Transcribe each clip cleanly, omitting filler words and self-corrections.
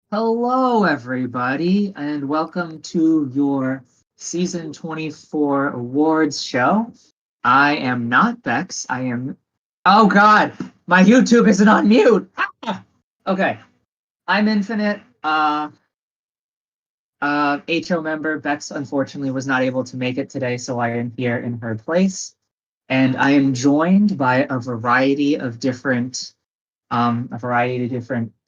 Hello, everybody, and welcome to your Season 24 awards show. I am not Bex. I am. Oh, God! My YouTube isn't on mute! Ah! Okay. I'm Infinite. HO member Bex unfortunately was not able to make it today, so I am here in her place. And I am joined by a variety of different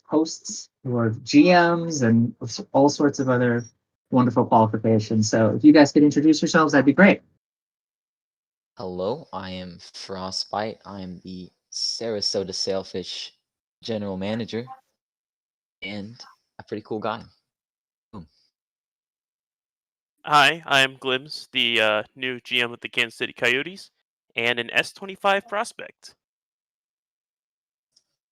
hosts who are GMs and all sorts of other wonderful qualifications. So if you guys could introduce yourselves, that'd be great. Hello, I am Frostbite. I am the Sarasota Sailfish General Manager and a pretty cool guy. Boom. Hi, I'm Glims, the new GM of the Kansas City Coyotes, and an S25 prospect.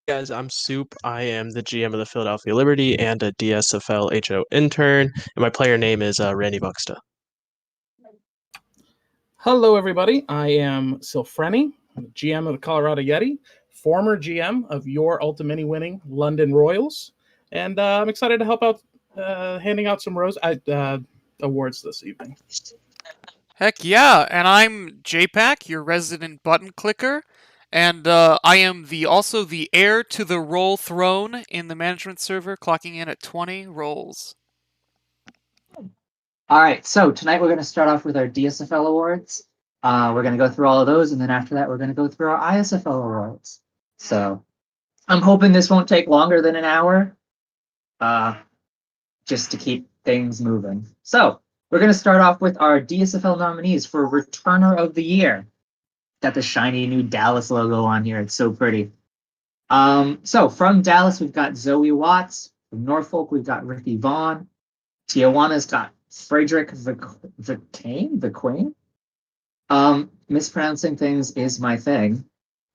Guys, I'm Soup. I am the GM of the Philadelphia Liberty and a DSFL HO intern, and my player name is Randy Buxta. Hello, everybody. I am Silfreni, GM of the Colorado Yeti, former GM of your ultimately winning London Royals, and I'm excited to help out handing out some awards this evening. Heck yeah, and I'm JPack, your resident button clicker, and I am also the heir to the roll throne in the management server, clocking in at 20 rolls. All right, so tonight we're going to start off with our DSFL awards. We're going to go through all of those, and then after that, we're going to go through our ISFL awards. So I'm hoping this won't take longer than an hour, just to keep things moving. So we're going to start off with our DSFL nominees for Returner of the Year. Got the shiny new Dallas logo on here. It's so pretty. So from Dallas, we've got Zoe Watts. From Norfolk, we've got Ricky Vaughn. Tijuana's got Frederick Queen. Mispronouncing things is my thing.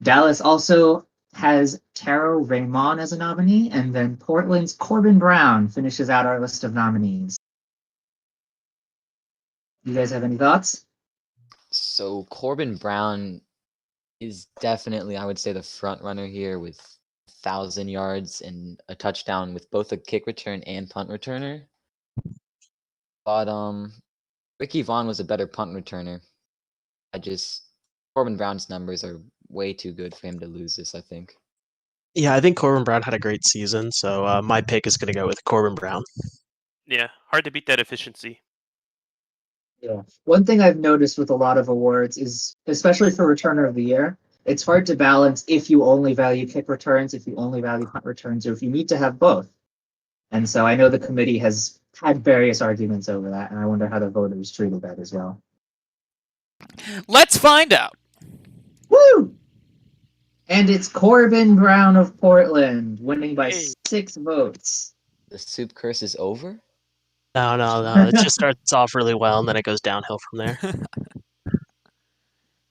Dallas also has Taro Raymond as a nominee, and then Portland's Corbin Brown finishes out our list of nominees. You guys have any thoughts? So Corbin Brown is definitely, I would say, the front runner here with 1,000 yards and a touchdown with both a kick return and punt returner. But Ricky Vaughn was a better punt returner. Corbin Brown's numbers are way too good for him to lose this, I think. Yeah, I think Corbin Brown had a great season, so my pick is going to go with Corbin Brown. Yeah, hard to beat that efficiency. Yeah. One thing I've noticed with a lot of awards is, especially for Returner of the Year, it's hard to balance if you only value kick returns, if you only value punt returns, or if you need to have both. And so I know the committee has had various arguments over that, and I wonder how the voters treated that as well. Let's find out. Woo! And it's Corbin Brown of Portland, winning by 6 votes. The soup curse is over? No. It just starts off really well, and then it goes downhill from there.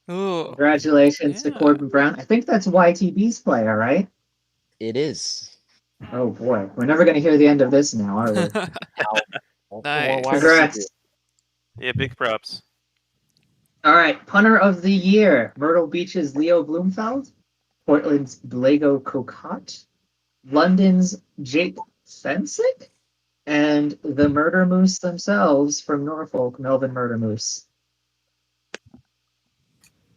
Ooh. Congratulations to Corbin Brown. I think that's YTB's player, right? It is. Oh boy, we're never going to hear the end of this now, are we? Nice. Congrats. Yeah, big props. All right, Punter of the Year, Myrtle Beach's Leo Bloomfeld, Portland's Blago Kokot, London's Jake Fensick, and the Murder Moose themselves from Norfolk, Melvin Murder Moose.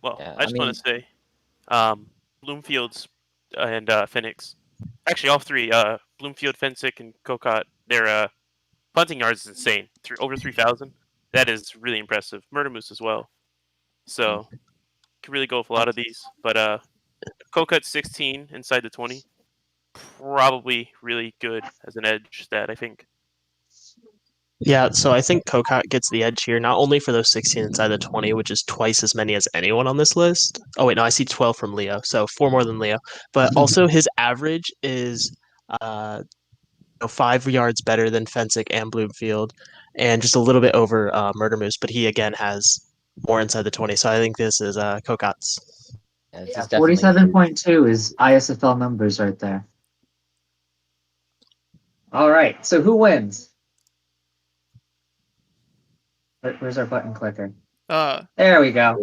Well, Yeah, I just want to say, Bloomfield's and Phoenix, actually all three, Bloomfield, Fensick, and Kokot, their punting yards is insane. Over 3,000. That is really impressive. Murder Moose as well. So, can really go with a lot of these. But Kokot's 16 inside the 20. Probably really good as an edge stat, I think. Yeah, so I think Kokot gets the edge here, not only for those 16 inside the 20, which is twice as many as anyone on this list. Oh, wait, no, I see 12 from Leo, so 4 more than Leo. But also his average is 5 yards better than Fensick and Bloomfield, and just a little bit over Murder Moose, but he, again, has more inside the 20, so I think this is Kokot's. Yeah, 47.2 is ISFL numbers right there. All right, so who wins? Where's our button clicker? There we go.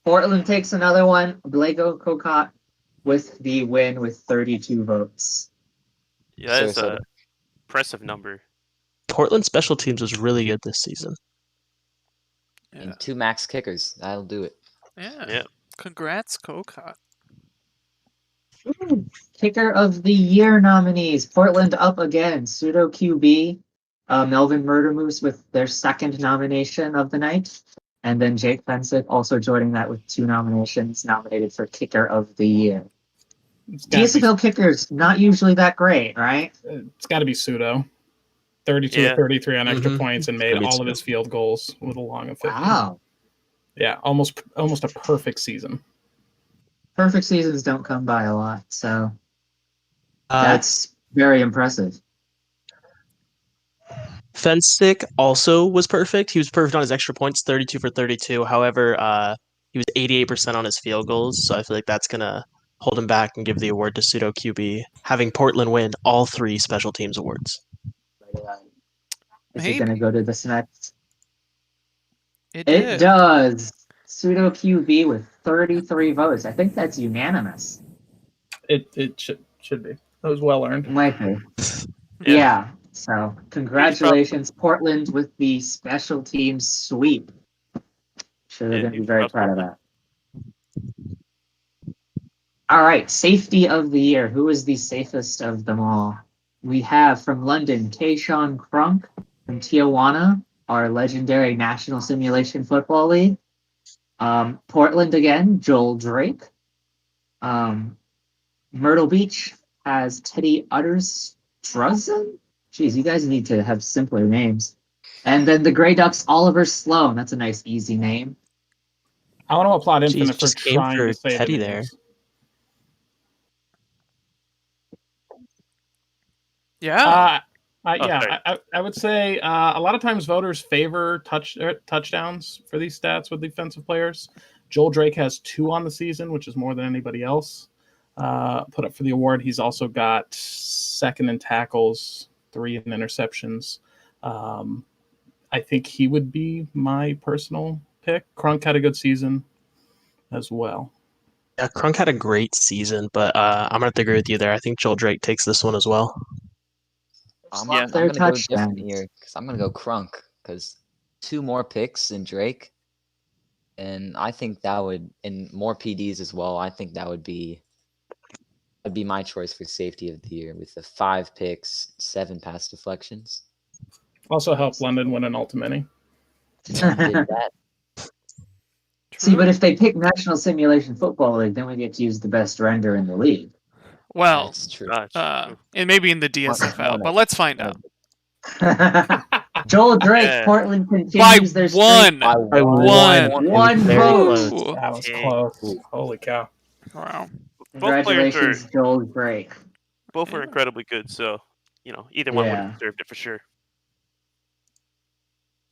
Portland takes another one. Blago Kokot with the win with 32 votes. Yeah, that's Sarasota. a impressive number. Portland special teams was really good this season. Yeah. And 2 max kickers. That'll do it. Yeah. Yeah. Congrats, Kokot. Ooh, Kicker of the Year nominees. Portland up again. Pseudo QB. Melvin Murdermoose with their second nomination of the night. And then Jake Fensick also joining that with 2 nominations, nominated for Kicker of the Year. It's gotta be- DSFL kickers, not usually that great, right? It's got to be Pseudo. 32 Yeah. or 33 on extra Mhm. points and It's made gonna be all of Pseudo. his field goals with a long of 50. Wow. Yeah, almost a perfect season. Perfect seasons don't come by a lot, so Uh, that's very impressive. Fensick also was perfect. He was perfect on his extra points, 32 for 32. However, he was 88% on his field goals, so I feel like that's gonna hold him back and give the award to Pseudo QB, having Portland win all 3 special teams awards. Is it going to Maybe. go to this next? It It did. does. Pseudo QB with 33 votes. I think that's unanimous. It should be. That was well earned. Might be. Yeah. Yeah. So congratulations, Portland, with the special teams sweep. Sure, they're Yeah, going to be huge very props, proud of Portland. that. All right, safety of the year. Who is the safest of them all? We have from London, Kayshawn Crunk. From Tijuana, our legendary National Simulation Football League. Portland again, Joel Drake. Myrtle Beach has Teddy Utterstruzen. Jeez, you guys need to have simpler names. And then the Grey Ducks, Oliver Sloan. That's a nice, easy name. I want to applaud Jeez, Infinite for just came trying for to say Teddy the there. names. Yeah. Yeah, I would say a lot of times voters favor touchdowns for these stats with defensive players. Joel Drake has 2 on the season, which is more than anybody else put up for the award. He's also got 2nd in tackles, 3 in interceptions. I think he would be my personal pick. Crunk had a good season as well. Yeah, Crunk had a great season, but I'm gonna have to agree with you there. I think Joel Drake takes this one as well. I'm Yeah. gonna go different touchdowns. here because I'm gonna go Crunk because 2 more picks than Drake, and I think that would, and more PDs as well. I think that'd be my choice for safety of the year with the 5 picks, 7 pass deflections. Also helped London win an Ultimate. Yeah, he did that. See, but True. if they pick National Simulation Football League, then we get to use the best render in the league. Well, That's true. Gosh. and maybe in the One- DSFL, one but of- let's find one out. of Joel Drake, Yeah. Portland By continues their streak. 1. By By One. It was One very vote. close. Ooh. That was Dang. close. Holy cow. Wow. Both players Congratulations, Joel Drake. were Yeah. incredibly good, so either one would Yeah. have deserved it for sure.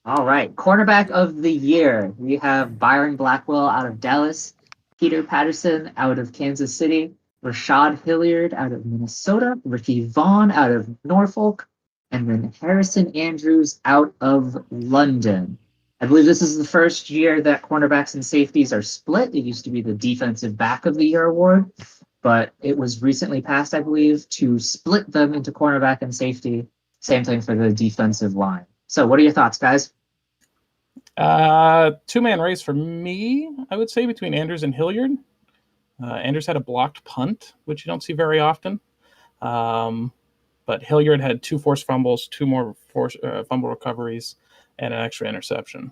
All right, cornerback of the year. We have Byron Blackwell out of Dallas, Peter Patterson out of Kansas City, Rashad Hilliard out of Minnesota, Ricky Vaughn out of Norfolk, and then Harrison Andrews out of London. I believe this is the first year that cornerbacks and safeties are split. It used to be the Defensive Back of the Year award, but it was recently passed, I believe, to split them into cornerback and safety. Same thing for the defensive line. So what are your thoughts, guys? 2-man race for me, I would say, between Andrews and Hilliard. Andrews had a blocked punt, which you don't see very often. But Hilliard had 2 forced fumbles, 2 more fumble recoveries, and an extra interception.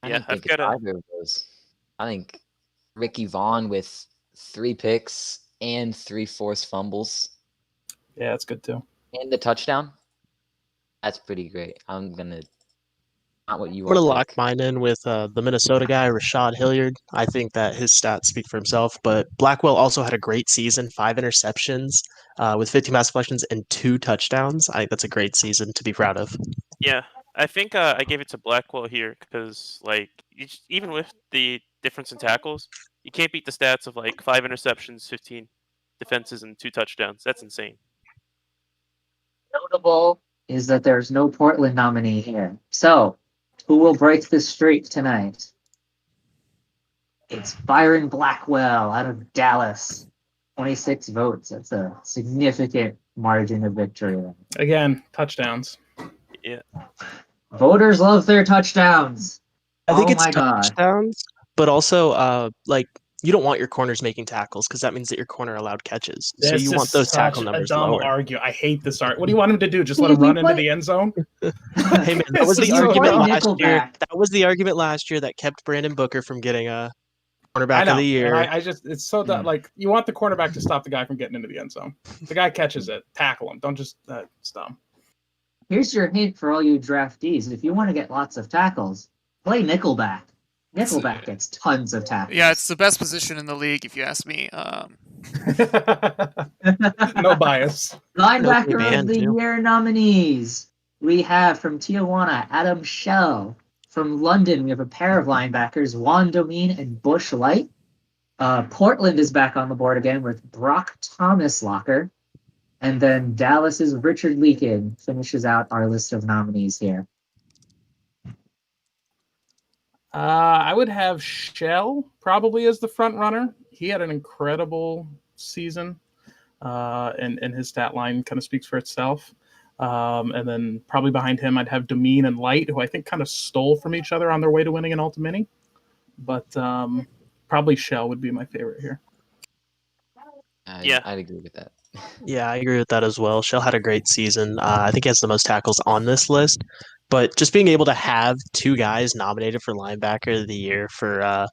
I Yeah, don't think I've it's gotta- either of those. I think Ricky Vaughn with 3 picks and 3 forced fumbles Yeah, that's good too. and the touchdown. That's pretty great. I'm gonna not what you I'm gonna all lock pick. mine in with the Minnesota guy, Rashad Hilliard. I think that his stats speak for himself. But Blackwell also had a great season, 5 interceptions with 50 pass deflections and 2 touchdowns. I think that's a great season to be proud of. Yeah, I think I gave it to Blackwell here because, even with the difference in tackles, you can't beat the stats of 5 interceptions, 15 defenses, and 2 touchdowns. That's insane. Notable is that there's no Portland nominee here. So, who will break this streak tonight? It's Byron Blackwell out of Dallas. 26 votes. That's a significant margin of victory. Again, touchdowns. Yeah. Voters love their touchdowns. I think Oh it's my God. touchdowns, but also like you don't want your corners making tackles because that means that your corner allowed catches. So This you is want those tackle such a numbers dumb lower. argument. I hate this argument. What do you want him to do? Just let Steve, him run you into play- the end zone? Hey man, that was This the is so argument dumb. last year. Nickelback. That was the argument last year that kept Brandon Booker from getting a I cornerback know. of the year. And I just, it's so dumb. Like, you want the cornerback to stop the guy from getting into the end zone. The guy catches it. Tackle him. Don't just, it's dumb. Here's your hint for all you draftees. If you want to get lots of tackles, play nickelback. Nickelback gets tons of tackles. Yeah, it's the best position in the league, if you ask me. No bias. Linebacker of band, the too. year nominees. We have from Tijuana, Adam Shell. From London, we have a pair of linebackers, Juan Domin and Bush Light. Portland is back on the board again with Brock Thomas Locker. And then Dallas's Richard Leakin finishes out our list of nominees here. I would have Shell probably as the front runner. He had an incredible season, and his stat line kind of speaks for itself. And then probably behind him, I'd have Domin and Light, who I think kind of stole from each other on their way to winning an Ultimini. But probably Shell would be my favorite here. Yeah. I'd agree with that. Yeah, I agree with that as well. Shell had a great season. I think he has the most tackles on this list. But just being able to have two guys nominated for linebacker of the year for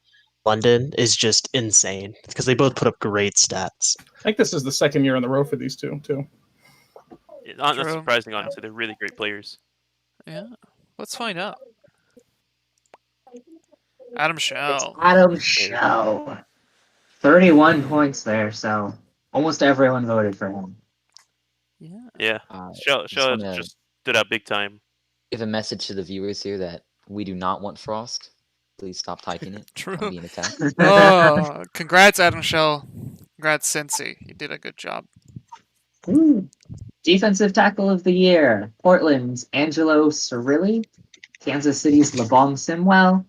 London is just insane because they both put up great stats. I think this is the second year in a row for these two, too. Not True. surprising, honestly. They're really great players. Yeah, let's find out. Adam It's Shell. Adam Shell. 31 points there, so almost everyone voted for him. Yeah. Yeah. Just Shell wanna just stood out big time. give a message to the viewers here that we do not want Frost. Please stop typing it. True. I'm being attacked. Oh, congrats, Adam Shell. Congrats, Cincy. You did a good job. Ooh. Defensive tackle of the year. Portland's Angelo Cirilli. Kansas City's LeBong Simwell.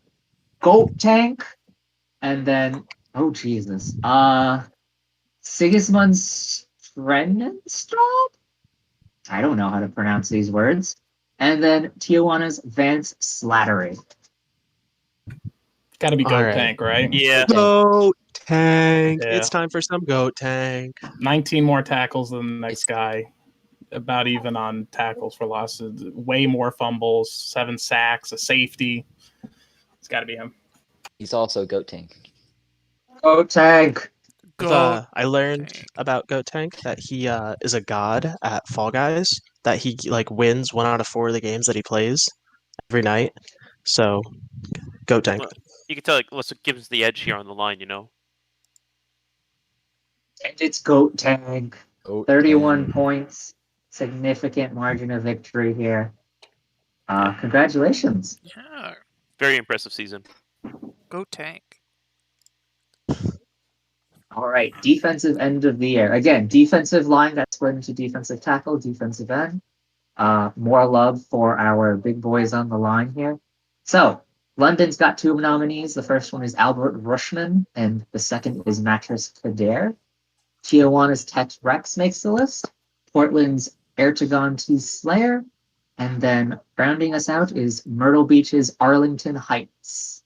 Goat Tank. And then, oh Jesus. Sigismund Strenenstrad? I don't know how to pronounce these words. And then Tijuana's Vance Slattery. Got to be All Goat right. Tank, right? Yeah. Goat Tank. Yeah. It's time for some Goat Tank. 19 more tackles than the next guy. About even on tackles for losses. Way more fumbles, 7 sacks, a safety. It's got to be him. He's also Goat Tank. Goat Tank. Go. I learned Tank. about Goat Tank that he is a god at Fall Guys. That he like wins 1 out of 4 of the games that he plays every night. So, Goat Tank. Well, you can tell, like, what's gives the edge here on the line, you know? And it's Goat Tank. Goat 31 Tank. points. Significant margin of victory here. Congratulations. Yeah. Very impressive season. Go Tank. All right, defensive end of the year. Again, defensive line got split into defensive tackle, defensive end. More love for our big boys on the line here. So, London's got 2 nominees. The first one is Albert Rushman, and the second is Mattress Kader. Tijuana's Tex Rex makes the list. Portland's Ertegon T. Slayer. And then rounding us out is Myrtle Beach's Arlington Heights.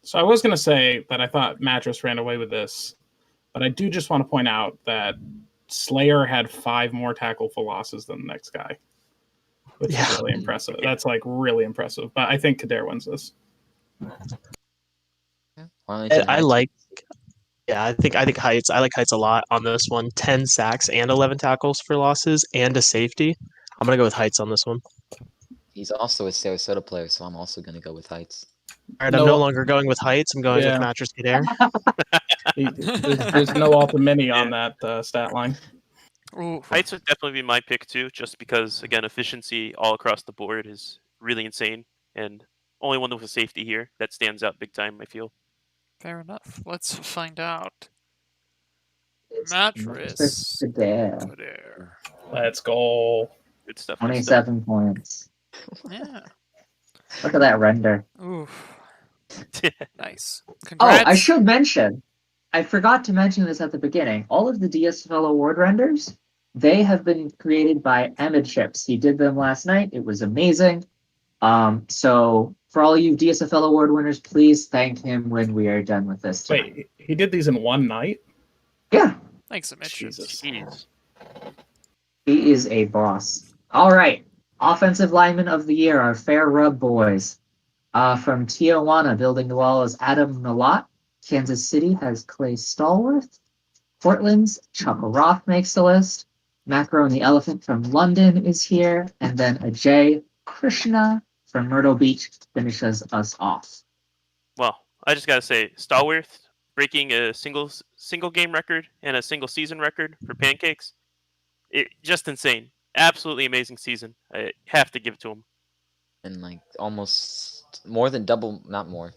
So I was going to say that I thought Mattress ran away with this, but I do just want to point out that Slayer had 5 more tackle for losses than the next guy, which is really impressive. That's like really impressive. But I think Kader wins this. Arlington I Heights. like. Yeah, I think Heights. I like Heights a lot on this one. 10 sacks and 11 tackles for losses and a safety. I'm gonna go with Heights on this one. He's also a Sarasota player, so I'm also going to go with Heights. All right, No- I'm no longer going with Heights. I'm going Yeah. with Mattress Kader. There's no Ultimini on that stat line. Ooh. Heights would definitely be my pick, too, just because, again, efficiency all across the board is really insane. And only one with a safety here that stands out big time, I feel. Fair enough. Let's find out. It's Mattress Kader. Kader. Let's go. Good stuff. Good stuff. 27 points. Yeah. Look at that render. Ooh. Nice. Oh, Congrats. I should mention I forgot to mention this at the beginning. All of the DSFL award renders, they have been created by Emmett Chips. He did them last night. It was amazing. So for all you DSFL award winners, please thank him when we are done with this tonight. Wait, he did these in one night? Yeah, Thanks, Mitch. Jesus. Jeez. he is a boss. All right. Offensive lineman of the year, our Fair Rub boys. From Tijuana, building the wall is Adam Nalot. Kansas City has Clay Stallworth. Portland's Chuck Roth makes the list. Macro and the Elephant from London is here. And then Ajay Krishna from Myrtle Beach finishes us off. Well, I just gotta say, Stallworth breaking a single game record and a single season record for pancakes. Just insane. Absolutely amazing season. I have to give it to him. And like almost more than double, not more.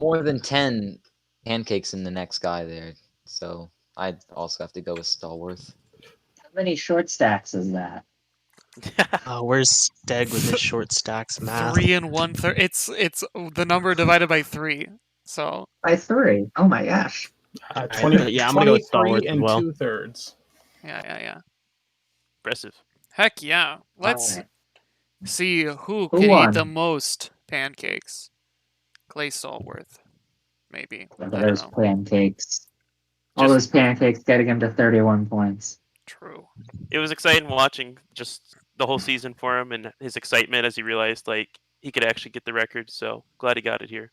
More than 10 pancakes in the next guy there. So I'd also have to go with Stallworth. How many short stacks is that? Where's Steg with his short stacks math? 3 and 1/3. It's the number divided by 3. So By 3. Oh my gosh. 20, Yeah, I'm gonna go with 23 Stallworth as and well. 2/3. yeah. Impressive. Heck yeah. Let's Alright. see who Who can won? eat the most pancakes. Clay Stallworth, maybe. I Look don't at those know. pancakes. All Just- those pancakes getting him to 31 points. True. It was exciting watching just the whole season for him and his excitement as he realized like he could actually get the record. So glad he got it here.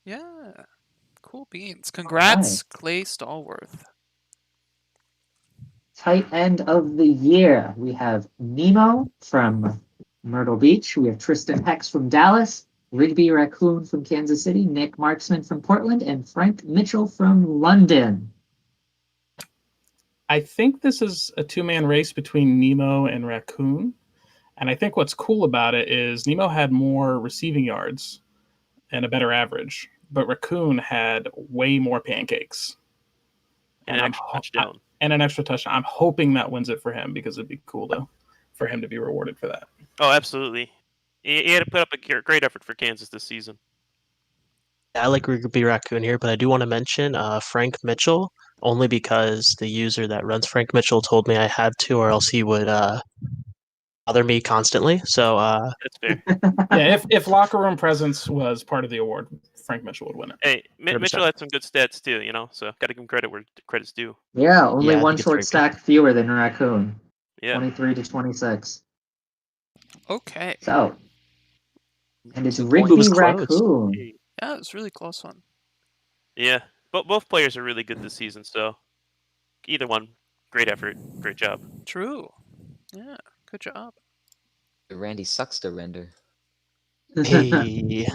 Yeah. Cool beans. Congrats, Clay Stallworth. Tight end of the year. We have Nemo from Myrtle Beach. We have Tristan Hex from Dallas. Rigby Raccoon from Kansas City. Nick Marksman from Portland. And Frank Mitchell from London. I think this is a two-man race between Nemo and Raccoon. And I think what's cool about it is Nemo had more receiving yards and a better average, but Raccoon had way more pancakes. And an I'm extra ho- touchdown. And an extra touchdown. I'm hoping that wins it for him because it'd be cool for him to be rewarded for that. Oh, absolutely. He had to put up a great effort for Kansas this season. I like Rigby Raccoon here, but I do want to mention Frank Mitchell, only because the user that runs Frank Mitchell told me I had to, or else he would bother me constantly. So That's fair. Yeah, if locker room presence was part of the award, Frank Mitchell would win it. Hey, 100%. Mitchell had some good stats too, so got to give him credit where credit's due. Yeah, only Yeah, I one think it's short very stack fewer than Raccoon. Yeah. 23 to 26. Okay. So, and it's It Rigby was close. Raccoon. Yeah, it was a really close one. Yeah, but both players are really good this season, so either one, great effort, great job. True. Yeah, good job. The Randy sucks to render. hey,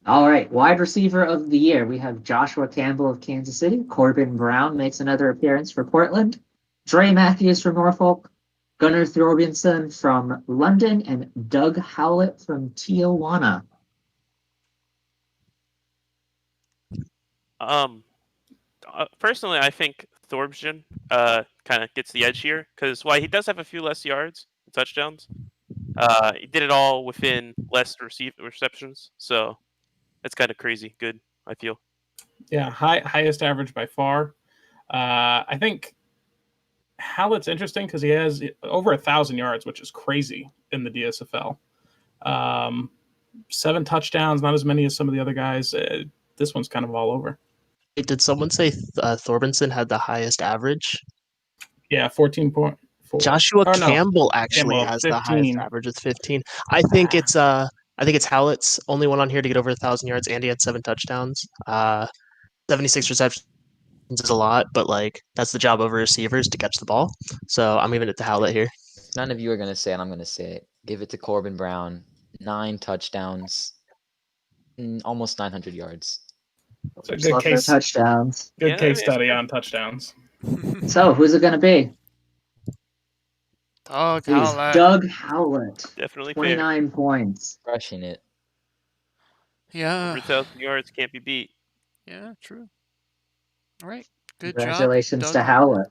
All right, wide receiver of the year. We have Joshua Campbell of Kansas City. Corbin Brown makes another appearance for Portland. Dre Matthews from Norfolk. Gunnar Thorbjornsson from London. And Doug Howlett from Tijuana. Personally, I think Thorbjorn kind of gets the edge here because while he does have a few less yards and touchdowns, he did it all within less receptions. So that's kind of crazy. Good, I feel. Yeah, highest average by far. I think Hallett's interesting because he has over 1,000 yards, which is crazy in the DSFL. 7 touchdowns, not as many as some of the other guys. This one's kind of all over. did someone say Thorbjornsson had the highest average? Yeah, 14.4. Joshua Oh, no. Campbell actually Campbell, has the highest 15. average with 15. I think it's Hallett's only one on here to get over 1,000 yards, and he had 7 touchdowns. 76 receptions is a lot, but like that's the job of receivers to catch the ball. So I'm giving it to Howlett here. If none of you are going to say it, I'm going to say it. Give it to Corbin Brown. 9 touchdowns. Almost 900 yards. It's a Just good love their case, touchdowns. good Yeah, case it's study good. on touchdowns. So, who's it going to be? Doug It is Howlett. Doug Howlett. Definitely fair. 29 points. Crushing it. Yeah. Over 1,000 yards can't be beat. Yeah, true. All right. Good Congratulations job, to Doug Howlett.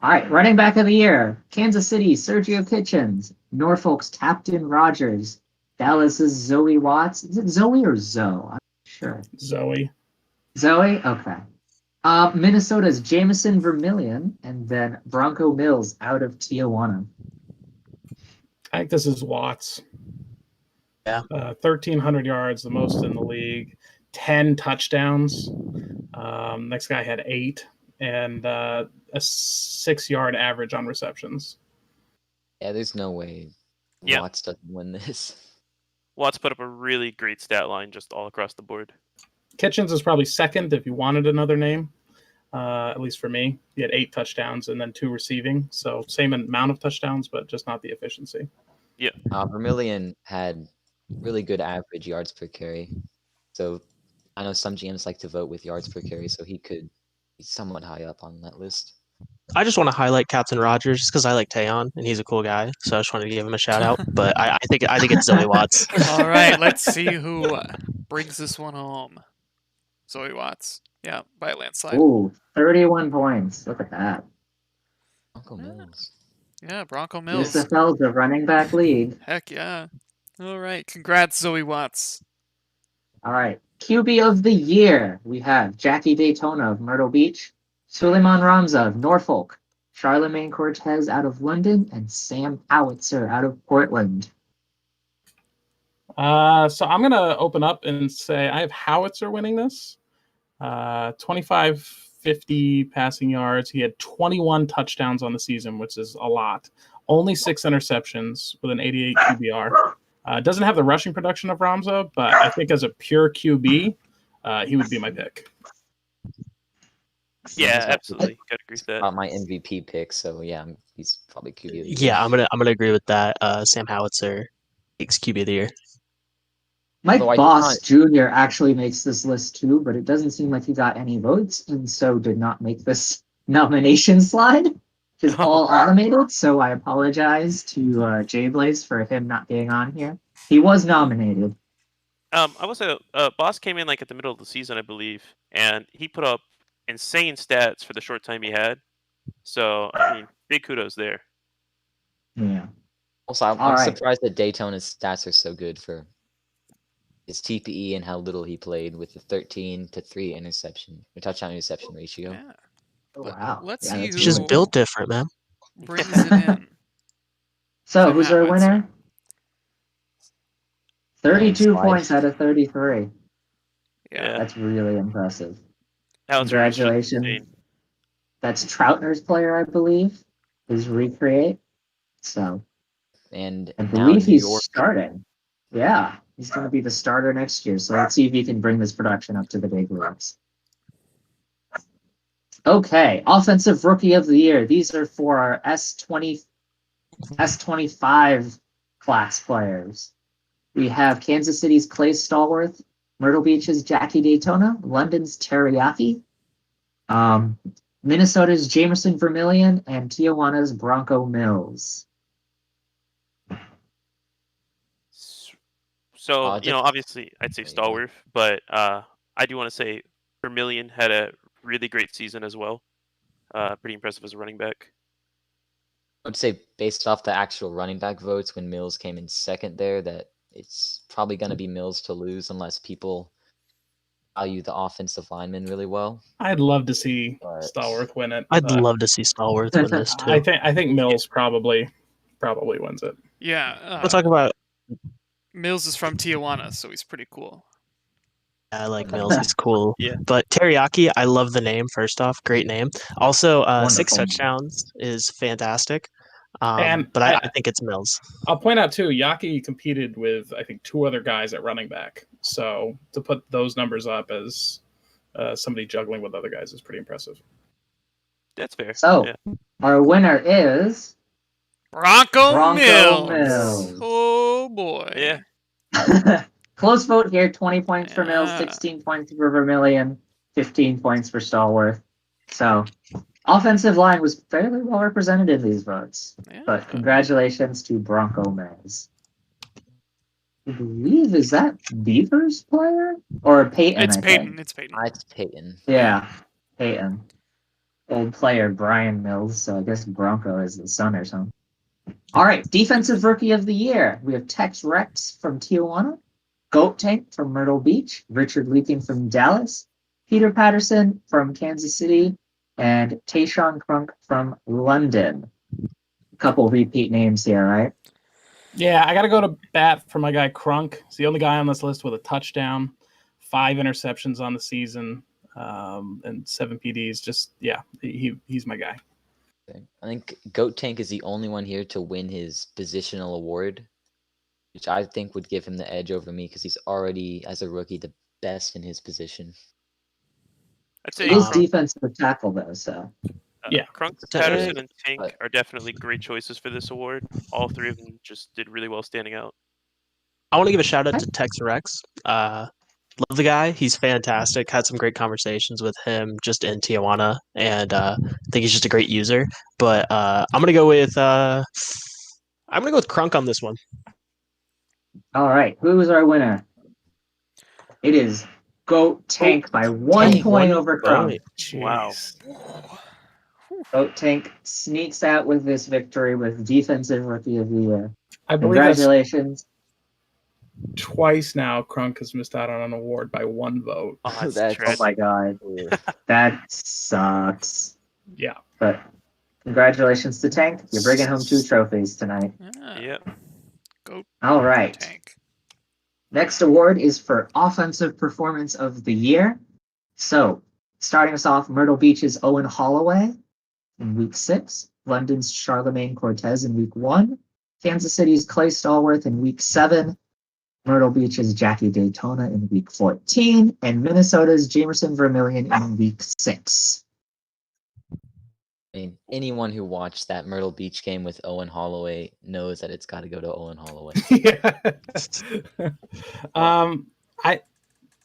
All right, running back of the year. Kansas City, Sergio Kitchens. Norfolk's Captain Rogers. Dallas's Zoe Watts. Is it Zoe or Zoe? sure. Zoe. Zoe? Okay. Minnesota's Jamison Vermillion, and then Bronco Mills out of Tijuana. I think this is Watts. Yeah. 1,300 yards, the most in the league. 10 touchdowns. Next guy had 8, and a 6-yard average on receptions. Yeah, there's no way Yeah. Watts doesn't win this. Watts put up a really great stat line just all across the board. Kitchens is probably second if you wanted another name, at least for me. He had 8 touchdowns and then 2 receiving. So same amount of touchdowns, but just not the efficiency. Vermillion had really good average yards per carry. So I know some GMs like to vote with yards per carry, so he could be somewhat high up on that list. I just want to highlight Captain Rogers just because I like Tayon and he's a cool guy. So I just wanted to give him a shout out. But I think it's Zoe Watts. All right, let's see who brings this one home. Zoe Watts. Yeah, by a landslide. Ooh, 31 points. Look at that. Bronco Mills. Yeah, Bronco Mills. USFL's a running back league. Heck yeah. All right, congrats, Zoe Watts. All right. QB of the year. We have Jackie Daytona of Myrtle Beach, Suleiman Ramza of Norfolk, Charlemagne Cortez out of London, and Sam Howitzer out of Portland. So I'm going to open up and say I have Howitzer winning this. 2,550 passing yards. He had 21 touchdowns on the season, which is a lot. Only 6 interceptions with an 88 QBR. Doesn't have the rushing production of Ramza, but I think as a pure QB, he would be my pick. Yeah, absolutely. Gotta agree with that. About my MVP pick, so yeah, he's probably QB of the year. Yeah, I'm gonna agree with that. Sam Howitzer takes QB of the year. Mike Although I did Boss not- Jr. actually makes this list too, but it doesn't seem like he got any votes, and so did not make this nomination slide, which is all automated. So I apologize to Jay Blaze for him not being on here. He was nominated. I will say, Boss came in like at the middle of the season, I believe, and he put up insane stats for the short time he had. So I mean, big kudos there. Yeah. Also, I'm All right. surprised that Daytona's stats are so good for his TPE and how little he played with the 13 to 3 interception or touchdown interception ratio. Yeah. Oh, Let- wow. let's Yeah, see that's who- He's just really built cool. different, man. Brings it in. So Sam who's our Howitzer. winner? 32 Landslide. points out of 33. Yeah. That's really impressive. Howitzer is just Congratulations. insane. That's Troutner's player, I believe, is Recreate. So And I now believe New he's York. starting. Yeah, he's going to be the starter next year. So let's see if he can bring this production up to the big leagues. Okay, offensive rookie of the year. These are for our S25 class players. We have Kansas City's Clay Stallworth, Myrtle Beach's Jackie Daytona, London's Teriyaki, Minnesota's Jamerson Vermillion, and Tijuana's Bronco Mills. So just- obviously, I'd say Stallworth, but I do want to say Vermillion had a really great season as well. Pretty impressive as a running back. I would say based off the actual running back votes when Mills came in second there, that it's probably going to be Mills to lose unless people value the offensive lineman really well. I'd love to see But- Stallworth win it. I'd but love to see Stallworth win this too. I think Mills probably wins it. Yeah. We'll talk about. Mills is from Tijuana, so he's pretty cool. I like Mills. He's cool. Yeah. But Teriyaki, I love the name. First off, great name. Also, 6 Wonderful. touchdowns is fantastic. And But I think it's Mills. I'll point out too, Yaki competed with I think 2 other guys at running back. So to put those numbers up as somebody juggling with other guys is pretty impressive. That's fair. So, yeah. our winner is Bronco Mills. Mills. Oh boy. Yeah. Close vote here. 20 points for Mills, Yeah. 16 points for Vermillion, 15 points for Stallworth. So, offensive line was fairly well represented in these votes. Yeah. But congratulations to Bronco Mills. I believe, is that Beaver's player? Or Peyton? It's I Peyton. think. It's Peyton. It's Peyton. Yeah, Peyton. Old player Brian Mills, so I guess Bronco is the son or something. All right, defensive rookie of the year. We have Tex Rex from Tijuana, Goat Tank from Myrtle Beach, Richard Leakin from Dallas, Peter Patterson from Kansas City, and Tayshawn Crunk from London. A couple repeat names here, right? Yeah, I got to go to bat for my guy Crunk. He's the only guy on this list with a touchdown, 5 interceptions on the season, and 7 PDs. Just, yeah, he's my guy. I think Goat Tank is the only one here to win his positional award, which I think would give him the edge over me because he's already, as a rookie, the best in his position. I'd say It is Crunk, defensive tackle, though, so. Yeah. Crunk, Tank, Patterson, and Tank but- are definitely great choices for this award. All 3 of them just did really well standing out. I want to give a shout out to Tex Rex. Love the guy. He's fantastic. Had some great conversations with him just in Tijuana, and I think he's just a great user. But I'm gonna go with Crunk on this one. All right, who is our winner? It is Goat Tank by 1 Tank, point 1 over Crunk. point. Wow. Jeez. Goat Tank sneaks out with this victory with Defensive Rookie of the Year. I believe that's Congratulations. twice now Crunk has missed out on an award by 1 vote. Oh, that's That's- Oh tragic. my god, that sucks. Yeah. But congratulations to Tank. You're bringing home 2 trophies tonight. Yeah. Yep. Goat All right. Tank. Next award is for Offensive Performance of the Year. So, starting us off, Myrtle Beach's Owen Holloway in week 6, London's Charlemagne Cortez in week 1, Kansas City's Clay Stallworth in week 7, Myrtle Beach's Jackie Daytona in week 14, and Minnesota's Jamerson Vermillion in week 6. I mean, anyone who watched that Myrtle Beach game with Owen Holloway knows that it's got to go to Owen Holloway. Yeah.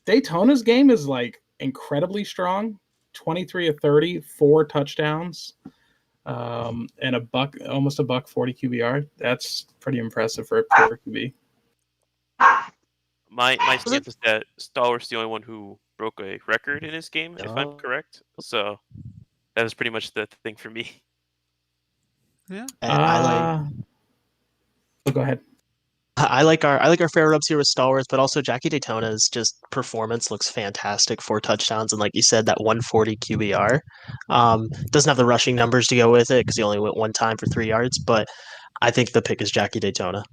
Daytona's game is like incredibly strong. 23 of 30, 4 touchdowns, and almost a buck 40 QBR. That's pretty impressive for a pure QB. My stance is that Stallworth's the only one who broke a record in his game, if I'm Oh. correct. So that was pretty much the thing for me. I Go ahead. like our fair rubs here with Stallworth, but also Jackie Daytona's just performance looks fantastic. 4 touchdowns, and like you said, that 140 QBR. Doesn't have the rushing numbers to go with it because he only went 1 time for 3 yards, but I think the pick is Jackie Daytona.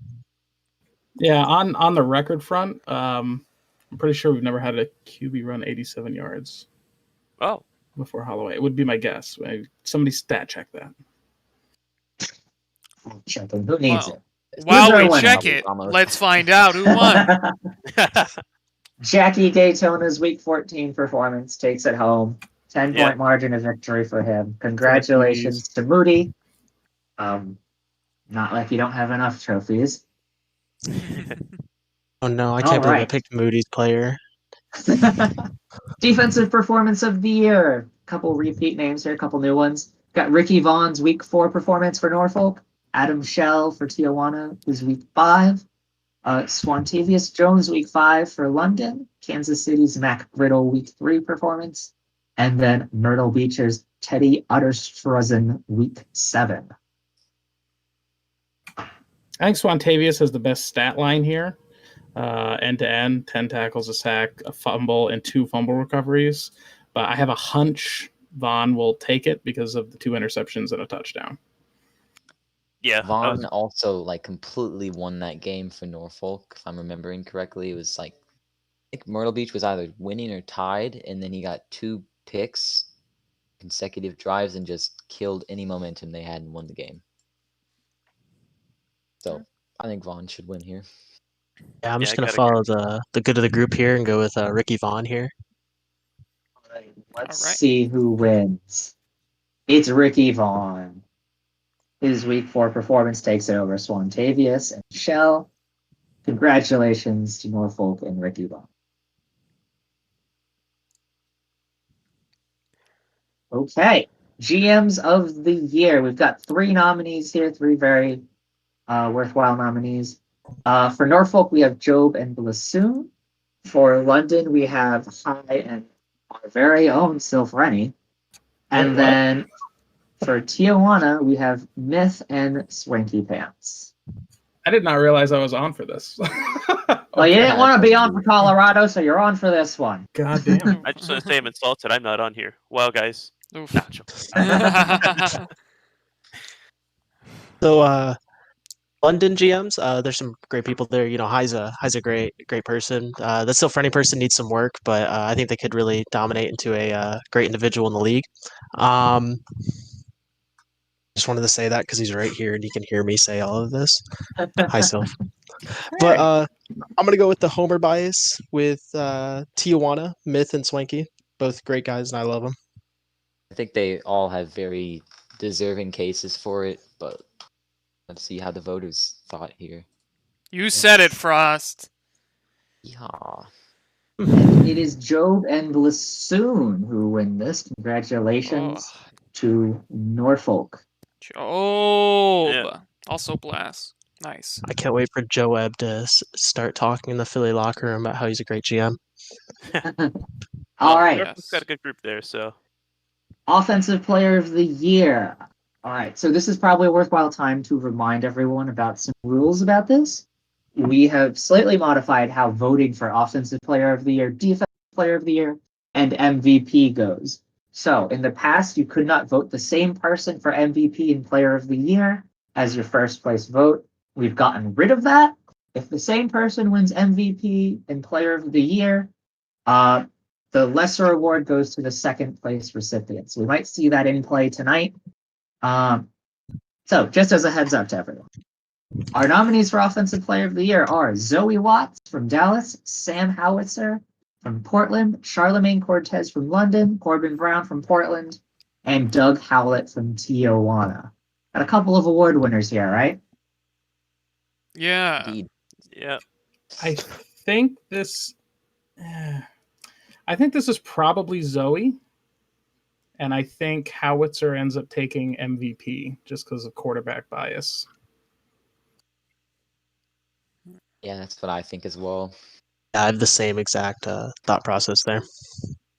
Yeah, on the record front, I'm pretty sure we've never had a QB run 87 yards Oh, before Holloway. It would be my guess. Somebody stat check that. Checking. Who needs Well, it? While our we winner? check it, Ramos. let's find out who won. Jackie Daytona's week 14 performance takes it home. 10-point Yeah. margin of victory for him. Congratulations to Moody. Not like you don't have enough trophies. Oh no, I can't believe I Alright. picked Moody's player. Defensive Performance of the Year. Couple repeat names here, a couple new ones. Got Ricky Vaughn's week 4 performance for Norfolk. Adam Shell for Tijuana, who's week 5. Swantavius Jones week 5 for London. Kansas City's Mac Riddle week 3 performance. And then Myrtle Beach's Teddy Utterstrazen week 7. I think Swantavius has the best stat line here. End to end, 10 tackles, a sack, a fumble, and 2 fumble recoveries. But I have a hunch Vaughn will take it because of the 2 interceptions and a touchdown. yeah. Vaughn also like completely won that game for Norfolk, if I'm remembering correctly. It was like I think Myrtle Beach was either winning or tied, and then he got 2 picks, consecutive drives, and just killed any momentum they had and won the game. So I think Vaughn should win here. Yeah, I'm Yeah, just I gonna gotta follow the good of the group here and go with Ricky Vaughn here. Let's All right. see who wins. It's Ricky Vaughn. His week 4 performance takes it over Swantavius and Shell. Congratulations to Norfolk and Ricky Vaughn. Okay, GMs of the year. We've got 3 nominees here, 3 very worthwhile nominees. For Norfolk, we have Job and Blassoon. For London, we have High and our very own Sylph Rennie. And Wait, what? then for Tijuana, we have Myth and Swanky Pants. I did not realize I was on for this. Well, you didn't Okay. want to be on for Colorado, so you're on for this one. God damn. I just want to say I'm insulted. I'm not on here. Wow, guys. Oof. Nah, joking. So, London GMs, there's some great people there. You know, High's a great person. The Silfreni person needs some work, but I think they could really dominate into a great individual in the league. Just wanted to say that because he's right here and he can hear me say all of this. Hi, Sylph. But I'm gonna go with the Homer bias with Tijuana, Myth, and Swanky. Both great guys, and I love them. I think they all have very deserving cases for it, but let's see how the voters thought here. You said it, Frost. Yeah. And it is Job and Lassoon who win this. Congratulations Oh, to Norfolk. Job. Yeah. Also Blast. Nice. I can't wait for Joe Ebb to start talking in the Philly locker room about how he's a great GM. All right. Norfolk's got a good group there, so. Offensive Player of the Year. All right, so this is probably a worthwhile time to remind everyone about some rules about this. We have slightly modified how voting for Offensive Player of the Year, Defensive Player of the Year, and MVP goes. So in the past, you could not vote the same person for MVP and Player of the Year as your first place vote. We've gotten rid of that. If the same person wins MVP and Player of the Year, the lesser award goes to the second place recipient. So we might see that in play tonight. So just as a heads up to everyone. Our nominees for Offensive Player of the Year are Zoe Watts from Dallas, Sam Howitzer from Portland, Charlemagne Cortez from London, Corbin Brown from Portland, and Doug Howlett from Tijuana. Got a couple of award winners here, right? Yeah. Indeed. Yeah. I think this is probably Zoe. And I think Howitzer ends up taking MVP just because of quarterback bias. Yeah, that's what I think as well. I have the same exact thought process there.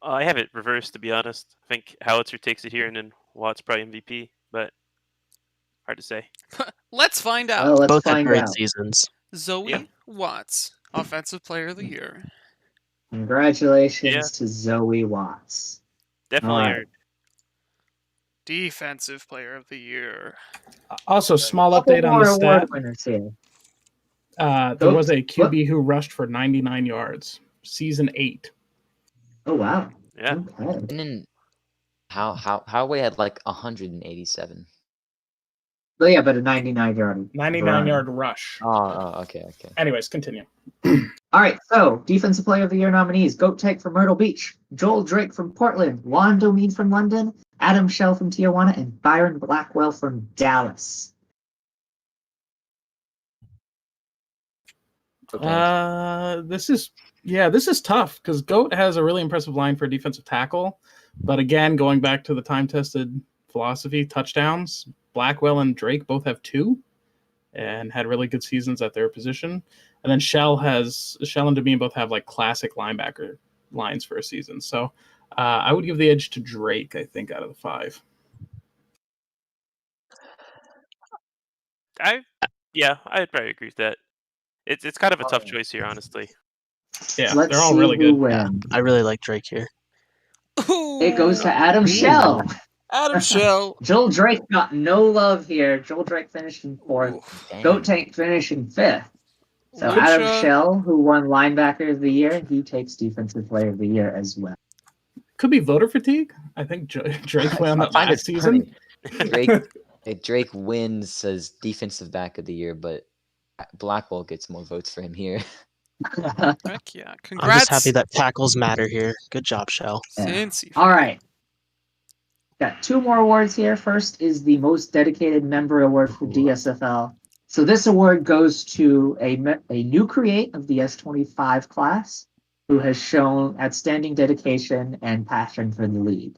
I have it reversed, to be honest. I think Howitzer takes it here, and then Watts probably MVP, but hard to say. Let's find Well, out. let's Both had find great out. seasons. Zoe Yeah. Watts, Offensive Player of the Year. Congratulations to Zoe Watts. Definitely All right. earned. Defensive Player of the Year. Also, small Couple update on more the award stat. winners here. There was a QB who rushed for 99 yards. Season 8. Oh wow. Yeah. Okay. And then how we had like 187. But yeah, but a 99-yard. 99-yard rush. Oh, okay. Anyways, continue. All right, so Defensive Player of the Year nominees: Goat Tech from Myrtle Beach, Joel Drake from Portland, Juan Domin from London, Adam Shell from Tijuana, and Byron Blackwell from Dallas. Okay. This is tough because Goat has a really impressive line for a defensive tackle. But again, going back to the time-tested philosophy, touchdowns, Blackwell and Drake both have 2 and had really good seasons at their position. And then Shell and Domin both have like classic linebacker lines for a season. So I would give the edge to Drake, I think, out of the 5. I'd probably agree with that. It's kind of a tough Alright. choice here, honestly. Yeah, Let's they're all see really who good. Yeah, wins. I really like Drake here. It goes to Adam Shell. Adam Shell. Joel Drake got no love here. Joel Drake finished in 4th. Dang. Goat Tank finished in 5th. So Which, Adam Shell, who won Linebacker of the Year, he takes Defensive Player of the Year as well. Could be voter fatigue. I think Drake won that I find last it season. Drake wins as Defensive Back of the Year, but Blackwell gets more votes for him here. Heck yeah. I'm Congrats. just happy that tackles matter here. Good job, Shell. Cincy. All right. Got 2 more awards here. First is the Most Dedicated Member Award for DSFL. So this award goes to a new create of the S25 class who has shown outstanding dedication and passion for the league.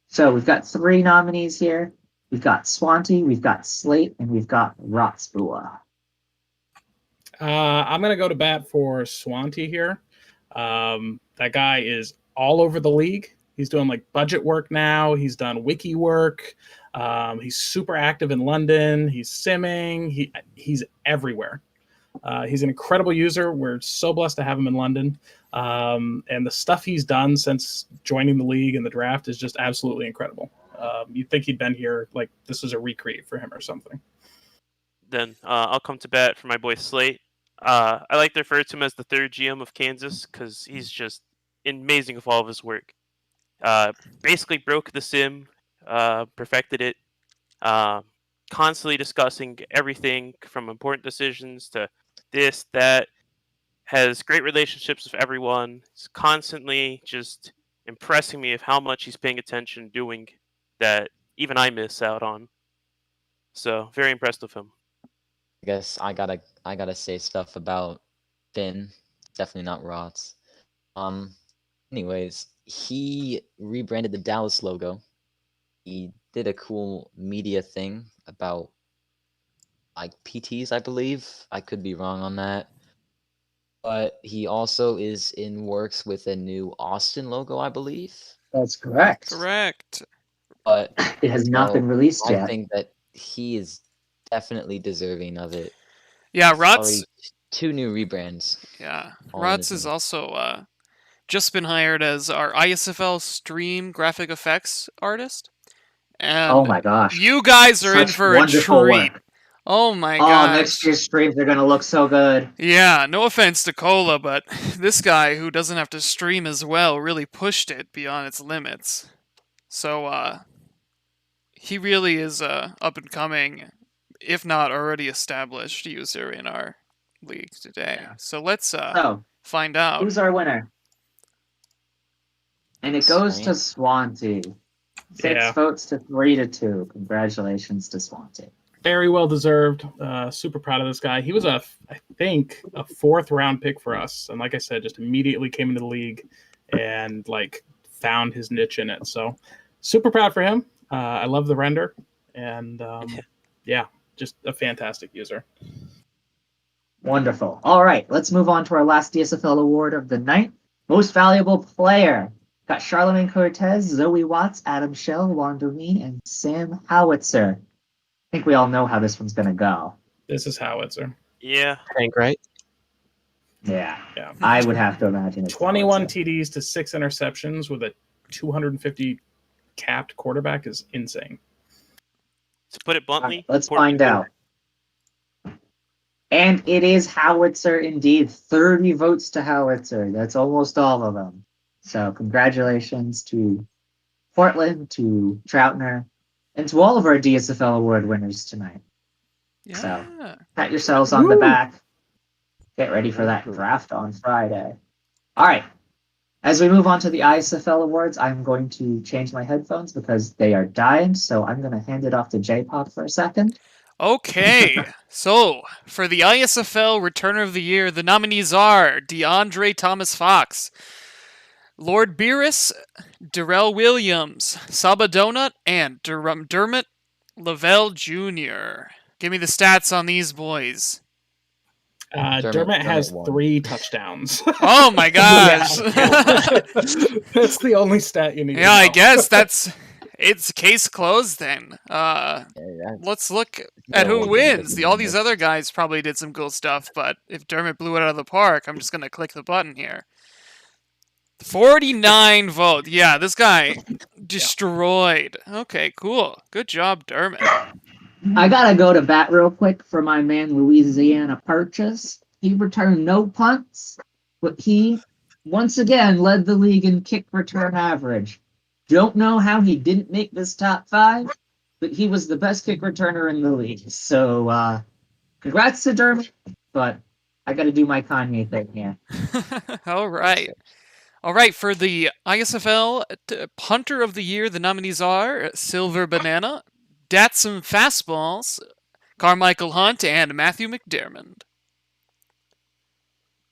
So we've got 3 nominees here. We've got Swanty, we've got Slate, and we've got Rotsbua. I'm going to go to bat for Swanty here. That guy is all over the league. He's doing like budget work now. He's done wiki work. He's super active in London. He's simming. He's everywhere. He's an incredible user. We're so blessed to have him in London. And the stuff he's done since joining the league and the draft is just absolutely incredible. You'd think he'd been here, like this was a recreate for him or something. Then I'll come to bat for my boy Slate. I like to refer to him as the third GM of Kansas because he's just amazing with all of his work. Basically broke the sim, perfected it, constantly discussing everything from important decisions to this, that, has great relationships with everyone. He's constantly just impressing me of how much he's paying attention, doing that even I miss out on. So very impressed with him. I guess I gotta say stuff about Finn. Definitely not Rots. Anyways, he rebranded the Dallas logo. He did a cool media thing about like PTs, I believe. I could be wrong on that. But he also is in works with a new Austin logo, I believe. That's correct. Correct. But It has not been released I yet. think that he is definitely deserving of it. Yeah, It's Rots. already 2 new rebrands. Yeah, all in Rots his has name. also just been hired as our ISFL stream graphic effects artist. And Oh my gosh. you guys are in Such for a wonderful treat. work. Oh my Oh, gosh. next year's streams are gonna look so good. Yeah, no offense to Cola, but this guy who doesn't have to stream as well really pushed it beyond its limits. So, he really is a up and coming, if not already established user in our league today. Yeah. So let's So, find out. who's our winner? And it goes to Swansea. 6 Yeah. votes to 3-2. Congratulations to Swansea. Very well deserved. Super proud of this guy. He was I think, a 4th round pick for us, and like I said, just immediately came into the league and like found his niche in it. So, super proud for him. I love the render, and yeah, just a fantastic user. Wonderful. All right, let's move on to our last DSFL award of the night. Most Valuable Player. Got Charlemagne Cortez, Zoe Watts, Adam Shell, Juan Doreen, and Sam Howitzer. I think we all know how this one's going to go. This is Howitzer. Yeah. Hank, right? Yeah. Yeah. I would have to imagine it's 21 Howitzer. TDs to 6 interceptions with a 250 capped quarterback is insane. To put it All bluntly, right, let's important find to out. And it is Howitzer indeed. 30 votes to Howitzer. That's almost all of them. So congratulations to Portland, to Troutner, and to all of our DSFL award winners tonight. Yeah. Pat yourselves on the Woo! back. Get ready for that draft on Friday. All right. As we move on to the ISFL awards, I'm going to change my headphones because they are dying. So I'm going to hand it off to J-Pop for a second. Okay, so for the ISFL Returner of the Year, the nominees are DeAndre Thomas Fox, Lord Beerus, Darrell Williams, Saba Donut, and Dermot Lavelle Jr. Give me the stats on these boys. Dermot has won. 3 touchdowns. Oh my gosh. That's the only stat you need. Yeah, I guess it's case closed then. Let's look at who wins. All these other guys probably did some cool stuff, but if Dermot blew it out of the park, I'm just gonna click the button here. 49 votes. Yeah, this guy destroyed. Okay, cool. Good job, Dermot. I gotta go to bat real quick for my man Louisiana Purchase. He returned no punts, but he once again led the league in kick return average. Don't know how he didn't make this top 5, but he was the best kick returner in the league. So congrats to Dermot, but I gotta do my Kanye thing here. All right. All right, for the ISFL Punter of the Year, the nominees are Silver Banana, Datsun Fastballs, Carmichael Hunt, and Matthew McDermott.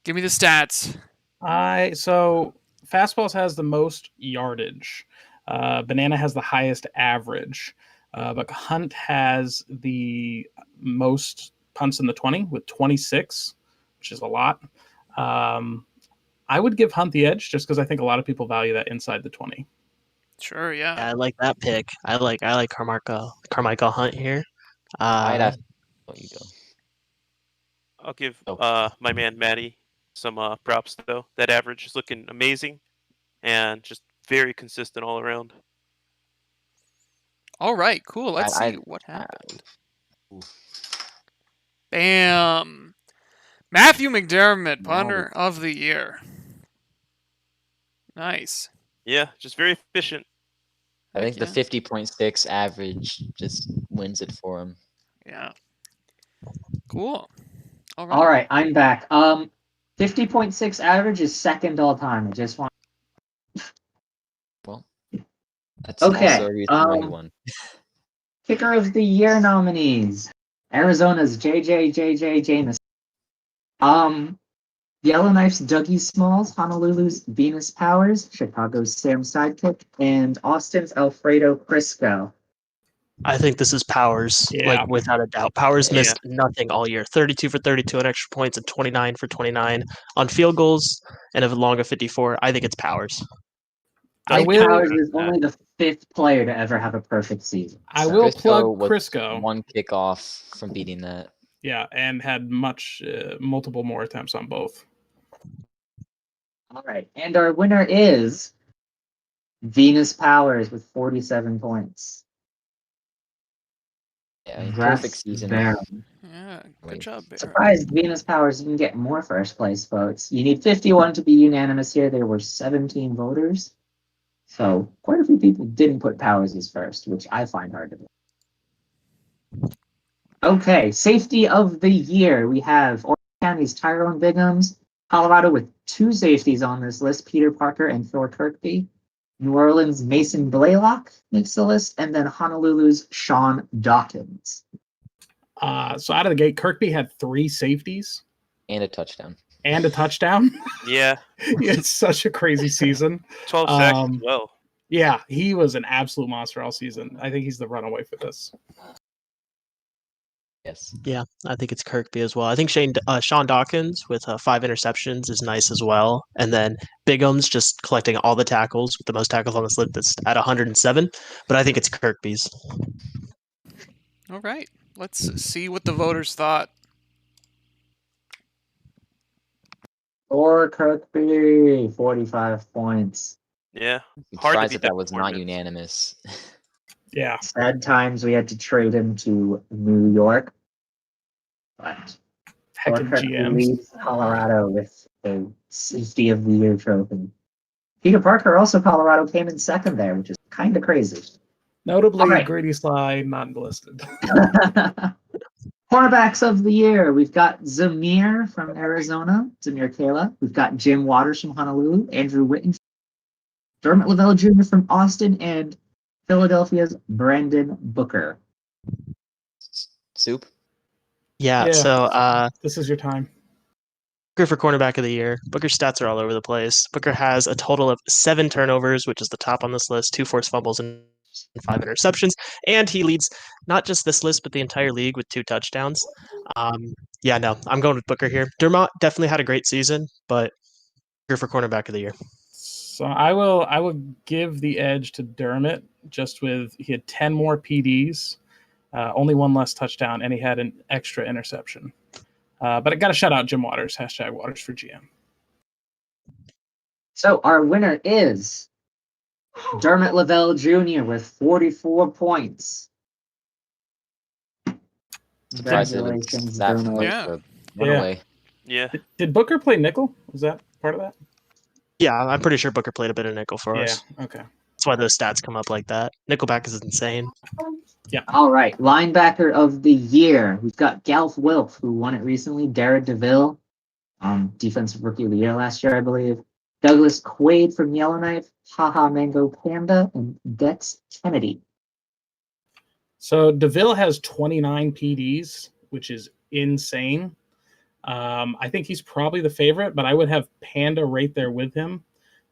Give me the stats. So Fastballs has the most yardage. Banana has the highest average. But Hunt has the most punts in the 20 with 26, which is a lot. I would give Hunt the edge just because I think a lot of people value that inside the 20. Sure, yeah. I like that pick. I like Carmichael Hunt here. I'd have to let you I'll give Oh. my man Matty some props though. That average is looking amazing, and just very consistent all around. All right, cool. Let's I- see what happened. Ooh. Bam. Matthew McDermott, punter Nice. of the year. Nice. Yeah, just very efficient. I think Heck the 50.6 average just wins it for him. Yeah. Cool. All right. All right, I'm back. 50.6 average is second all time. I just want. Well, that's Okay, also a reason why he won. Kicker of the year nominees: Arizona's JJ Jameson. Yellowknife's Dougie Smalls, Honolulu's Venus Powers, Chicago's Sam Sidekick, and Austin's Alfredo Crisco. I think this is Powers, Yeah. like without a doubt. Powers Yeah. missed nothing all year. 32 for 32 on extra points and 29 for 29 on field goals and a long of 54. I think it's Powers. I Mike will. Powers is only the 5th player to ever have a perfect season. I So- will Crisco plug was Crisco. one kickoff from beating that. Yeah, and had multiple more attempts on both. All right, and our winner is Venus Powers with 47 points. Yeah, I mean, Congrats, perfect season. Baron. Yeah. Good Wait. job, Bear. Surprised Venus Powers didn't get more first place votes. You need 51 to be unanimous here. There were 17 voters. So quite a few people didn't put Powers as first, which I find hard to believe. Okay, safety of the year. We have Orange County's Tyrone Bighams, Colorado with 2 safeties on this list, Peter Parker and Thor Kirkby. New Orleans' Mason Blaylock makes the list, and then Honolulu's Sean Dawkins. So out of the gate, Kirkby had 3 safeties And a touchdown. and a touchdown. Yeah, It's such a crazy season. 12 sacks as Um, well. Yeah, he was an absolute monster all season. I think he's the runaway for this. Yes. Yeah, I think it's Kirkby as well. I think Sean Dawkins with 5 interceptions is nice as well. And then Bigham's just collecting all the tackles with the most tackles on this list that's at 107. But I think it's Kirkby's. All right. Let's see what the voters thought. Thor Kirkby, 45 points. Yeah, I'm Hard to surprised beat that that was not performance. unanimous. Yeah. Sad times we had to trade him to New York. But Thor Heckin' Kirkby GMs. leads Colorado with the Safety of the Year trophy. Peter Parker, also Colorado, came in second there, which is kind of crazy. Notably, All right. Grady Sly not listed. Cornerbacks of the year. We've got Zamir from Arizona, Zamir Kayla. We've got Jim Waters from Honolulu, Andrew Witten, Dermot Lavelle Jr. from Austin, and Philadelphia's Brandon Booker. Soup? Yeah, Yeah. so This is your time. Booker for cornerback of the year. Booker's stats are all over the place. Booker has a total of 7 turnovers, which is the top on this list, 2 forced fumbles and 5 interceptions. And he leads not just this list, but the entire league with 2 touchdowns. Yeah, no, I'm going with Booker here. Dermot definitely had a great season, but Booker for cornerback of the year. So I will give the edge to Dermot just with he had 10 more PDs, only 1 less touchdown, and he had an extra interception. But I got to shout out Jim Waters, hashtag Waters for GM. So our winner is Dermot Lavelle Jr. with 44 points. Surprised it was Congratulations, that Dermot. close Yeah. to runaway. Yeah, Did Booker play nickel? Was that part of that? Yeah, I'm pretty sure Booker played a bit of nickel for us. Yeah. Okay. That's why those stats come up like that. Nickelback is insane. All right, linebacker of the year. We've got Galf Wilf, who won it recently. Darrell DeVille, defensive rookie of the year last year, I believe. Douglas Quaid from Yellowknife, Haha Mango Panda, and Dex Kennedy. So DeVille has 29 PDs, which is insane. I think he's probably the favorite, but I would have Panda right there with him.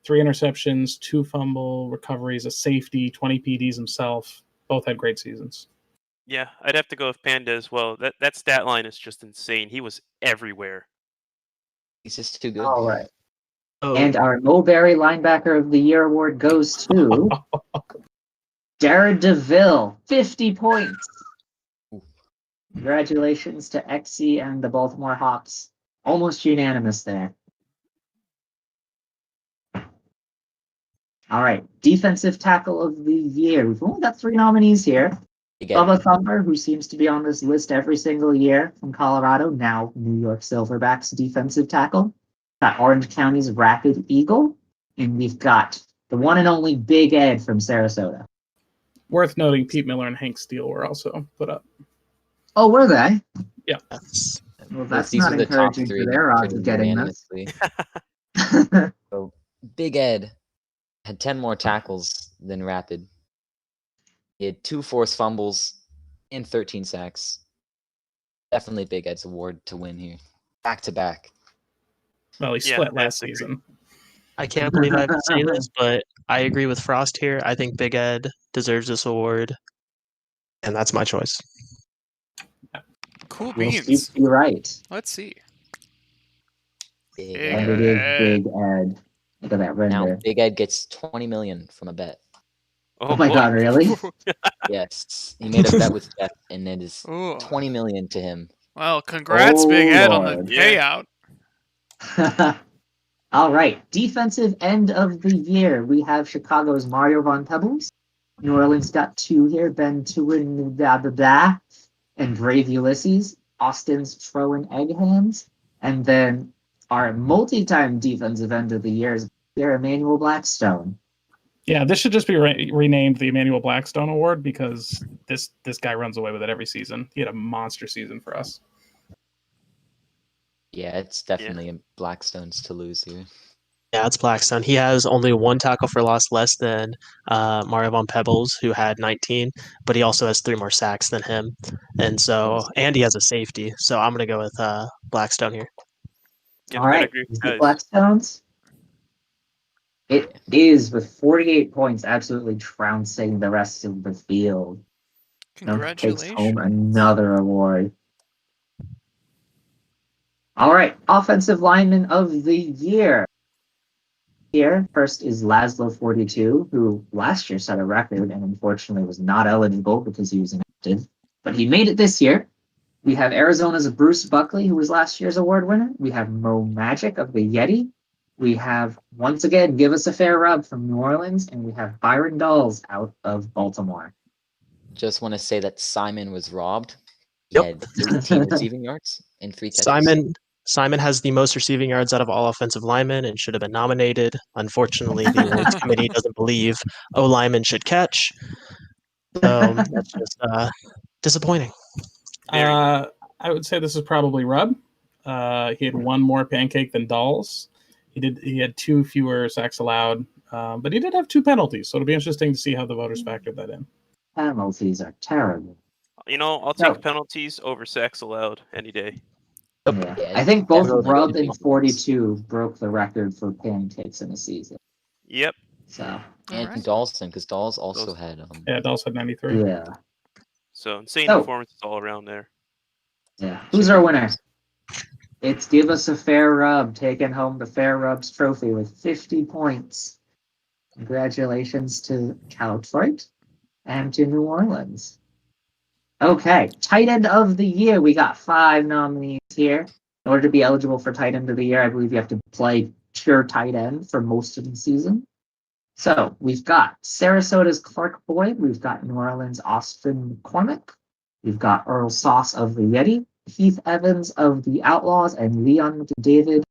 3 interceptions, 2 fumble recoveries, a safety, 20 PDs himself. Both had great seasons. yeah, I'd have to go with Panda as well. That stat line is just insane. He was everywhere. He's just too good. All right. Oh, And our Mulberry Linebacker of the Year award goes to Darrell DeVille, 50 points. Congratulations to XC and the Baltimore Hawks. Almost unanimous there. All right, defensive tackle of the year. We've only got 3 nominees here. Big Ed. Bubba Thumper, who seems to be on this list every single year from Colorado, now New York Silverbacks defensive tackle. Got Orange County's Rapid Eagle. And we've got the one and only Big Ed from Sarasota. Worth noting, Pete Miller and Hank Steele were also put up. Oh, were they? Yes. Well, that's These not are the top encouraging three for their odds of pretty getting this. unanimously. So Big Ed had 10 more tackles than Rapid. He had 2 forced fumbles and 13 sacks. Definitely Big Ed's award to win here. Back to back. Well, he Yeah, split I last agree. season. I can't believe I've seen this, but I agree with Frost here. I think Big Ed deserves this award, and that's my choice. Cool We'll see if beans. you're right. Let's see. Big Big And Ed. it is Ed. Big Ed. Look at that Now render. Big Ed gets 20 million from a bet. Oh my boy. god, really? Yes, he made a bet with Jeff, and it is Ooh. 20 million to him. Well, congrats, Oh, Big Ed, on Lord. the Yeah. payout. All right, defensive end of the year. We have Chicago's Mario Von Pebbles. New Orleans got 2 here. Ben Tuin and Brave Ulysses. Austin's Troan Egghands. And then our multi-time defensive end of the year is Emmanuel Blackstone. Yeah, this should just be renamed the Emmanuel Blackstone Award because this guy runs away with it every season. He had a monster season for us. Yeah, it's definitely Blackstone's to lose here. Yeah, it's Blackstone. He has only 1 tackle for loss less than Mario Von Pebbles, who had 19, but he also has 3 more sacks than him. And he has a safety. So I'm going to go with Blackstone here. Yeah, All I'd right, agree with is you it guys. Blackstones? It is, with 48 points, absolutely trouncing the rest of the field. Takes home Congratulations. another award. All right, offensive lineman of the year. Here, first is Laszlo 42, who last year set a record and unfortunately was not eligible because he was inactive, but he made it this year. We have Arizona's Bruce Buckley, who was last year's award winner. We have Mo Magic of the Yeti. We have, once again, Give Us a Fair Rub from New Orleans, and we have Byron Dulles out of Baltimore. Just want to say that Simon was robbed. He Yep. had 18 receiving yards and 3 catches. Simon has the most receiving yards out of all offensive linemen and should have been nominated. Unfortunately, the awards committee doesn't believe O linemen should catch. So that's just disappointing. I would say this is probably Rub. He had 1 more pancake than Dulles. He had 2 fewer sacks allowed, but he did have 2 penalties. So it'll be interesting to see how the voters factored that in. Penalties are terrible. I'll take penalties over sacks allowed any day. Yeah. Yeah, I think both definitely Rub big and 42 broke the record for pancakes in a season. Yep. So, And Alright. Dawson, because Dawes also had Yeah, Dulles had 93. yeah. So insane So- performances all around there. Yeah. Who's our winner? It's Give Us a Fair Rub, taking home the Fair Rubs trophy with 50 points. Congratulations to Caldetroit and to New Orleans. Okay, tight end of the year. We got 5 nominees here. In order to be eligible for tight end of the year, I believe you have to play pure tight end for most of the season. So we've got Sarasota's Clark Boyd. We've got New Orleans' Austin McCormick. We've got Earl Sauce of the Yeti, Heath Evans of the Outlaws, and Leon McDavid,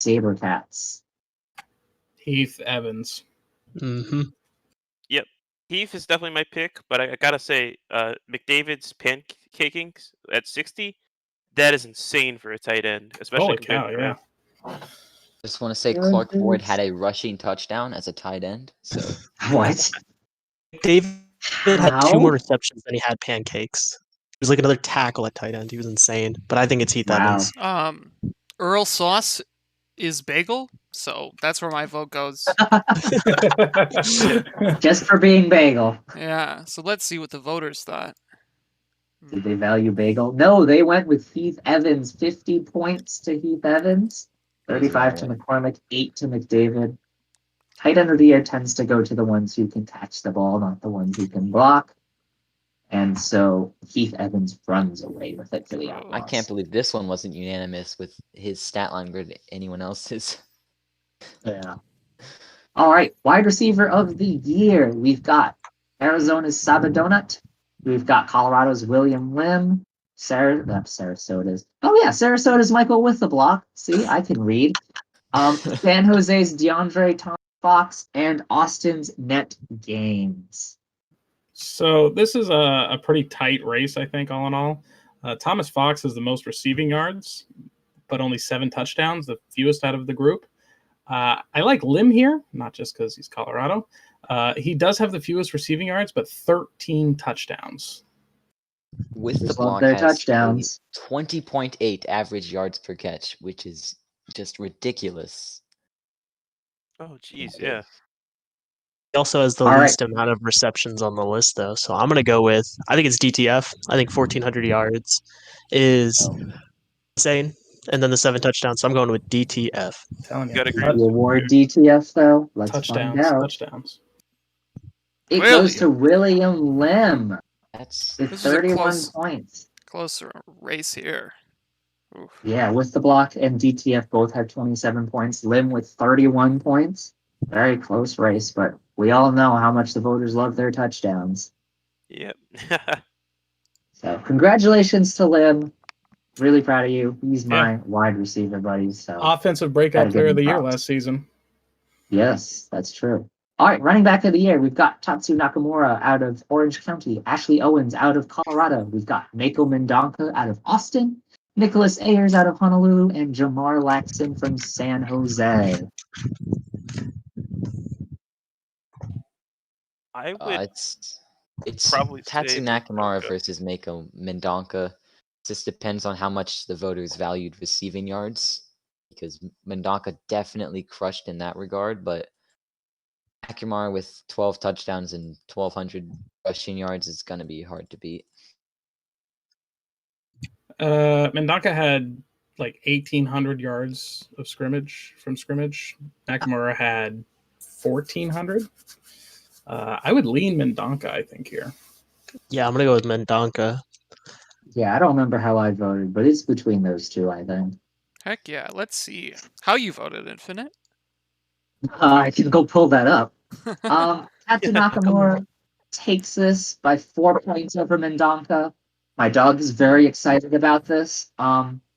Sabercats. Heath Evans. Mm-hmm. Heath is definitely my pick, but I gotta say, McDavid's pancaking at 60, that is insane for a tight end, especially Holy compared cow, to yeah. Rub. Just want to say Yeah, Clark dude. Boyd had a rushing touchdown as a tight end. So What? David had 2 How? more receptions than he had pancakes. He was like another tackle at tight end. He was insane. But I think it's Heath Wow. Evans. Earl Sauce is bagel, so that's where my vote goes. Just for being bagel. Yeah, so let's see what the voters thought. Did they value bagel? No, they went with Heath Evans. 50 points to Heath Evans, 35 to McCormick, 8 to McDavid. Tight end of the year tends to go to the ones who can catch the ball, not the ones who can block. And so Keith Evans runs away with it for the Oh. Outlaws. I can't believe this one wasn't unanimous with his stat line grid to anyone else's. Yeah. All right, wide receiver of the year. We've got Arizona's Sabadonut. We've got Colorado's William Lim. Sarasota's. Oh yeah, Sarasota's Michael with the block. See, I can read. San Jose's DeAndre Tom Fox and Austin's Net Gaines. So this is a pretty tight race, I think, all in all. Thomas Fox has the most receiving yards, but only 7 touchdowns, the fewest out of the group. I like Lim here, not just because he's Colorado. He does have the fewest receiving yards, but 13 touchdowns. With the Just love block their has touchdowns. 20.8 average yards per catch, which is just ridiculous. Oh, jeez, yeah. He also has the All least amount of receptions on the list, though. So I'm going to go with, I think it's DTF. I think 1,400 yards is insane. And then the 7 touchdowns. So I'm going with DTF. Telling you. Gotta agree The with award DTF though. Let's find Touchdowns. out. Touchdowns. It goes to William Lim That's with This is a 31 close- points. Closer race here. Oof. Yeah, with the block and DTF both have 27 points. Lim with 31 points. Very close race, but we all know how much the voters love their touchdowns. Yep. So congratulations to Lim. Really proud of you. He's Yeah. my wide receiver buddy. So Offensive breakout Gotta give player him of the year props. last season. yes, that's true. All right, running back of the year, we've got Tatsu Nakamura out of Orange County, Ashley Owens out of Colorado. We've got Mako Mendonca out of Austin, Nicholas Ayers out of Honolulu, and Jamar Laxton from San Jose. I would it's probably Tatsu say Nakamura Mendonca. versus Mako Mendonca. Just depends on how much the voters valued receiving yards, because Mendonca definitely crushed in that regard, but Nakamura with 12 touchdowns and 1,200 rushing yards is going to be hard to beat. Mendonca had like 1,800 yards of scrimmage from scrimmage. Nakamura had 1,400. I would lean Mendonca, I think, here. Yeah, I'm going to go with Mendonca. Yeah, I don't remember how I voted, but it's between those two, I think. Heck yeah. Let's see how you voted, Infinite. I can go pull that up. Tatsu Nakamura takes this by 4 points over Mendonca. My dog is very excited about this.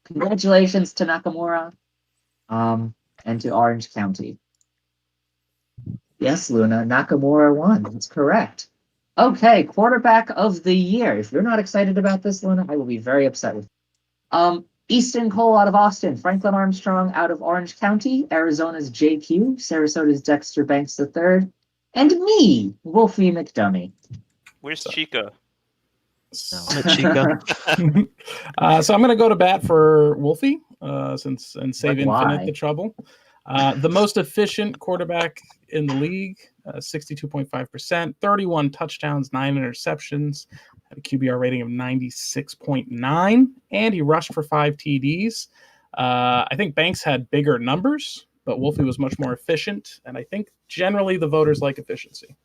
Congratulations to Nakamura, and to Orange County. Yes, Luna, Nakamura won. That's correct. Okay, quarterback of the year. If you're not excited about this, Luna, I will be very upset with you. Easton Cole out of Austin, Franklin Armstrong out of Orange County, Arizona's JQ, Sarasota's Dexter Banks III, and me, Wolfie McDummy. Where's Chica? Chica. So I'm going to go to bat for Wolfie, and save But why? Infinite the trouble. The most efficient quarterback in the league, 62.5%, 31 touchdowns, 9 interceptions, had a QBR rating of 96.9, and he rushed for 5 TDs. I think Banks had bigger numbers, but Wolfie was much more efficient, and I think generally the voters like efficiency.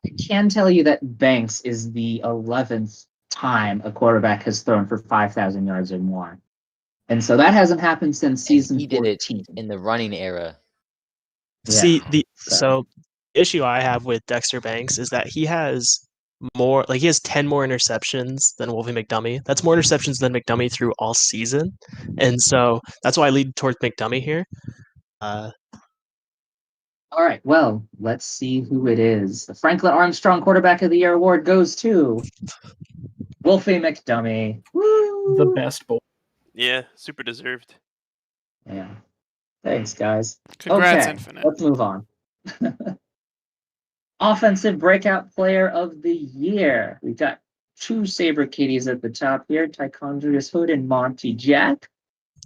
I can tell you that Banks is the 11th time a quarterback has thrown for 5,000 yards or more. And so that hasn't happened since season he did 14. it in the running era. See, Yeah, so the issue I have with Dexter Banks is that he has 10 more interceptions than Wolfie McDummy. That's more interceptions than McDummy through all season. And so that's why I lead towards McDummy here. All right, well, let's see who it is. The Franklin Armstrong Quarterback of the Year award goes to Wolfie McDummy. Woo! The best bowl. Yeah, super deserved. Yeah. Thanks, guys. Congrats, Okay, Infinite. let's move on. Offensive Breakout Player of the Year. We've got 2 Saber Kitties at the top here, Tychondrius Hood and Monty Jack.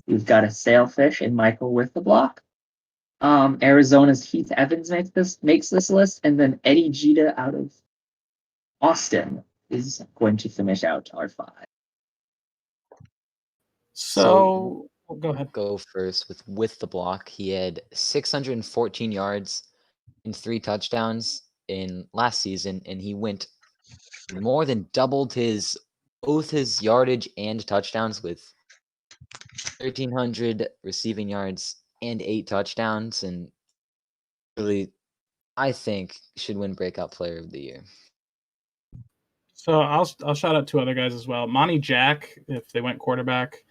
We've got a Sailfish and Michael with the block. Arizona's Heath Evans makes this list, and then Eddie Gita out of Austin is going to finish out our 5. So go ahead. Go first with the block. He had 614 yards and 3 touchdowns in last season, and he went more than doubled both his yardage and touchdowns with 1,300 receiving yards and 8 touchdowns, and really, I think should win Breakout Player of the Year. So I'll shout out 2 other guys as well. Monty Jack, if they went quarterback,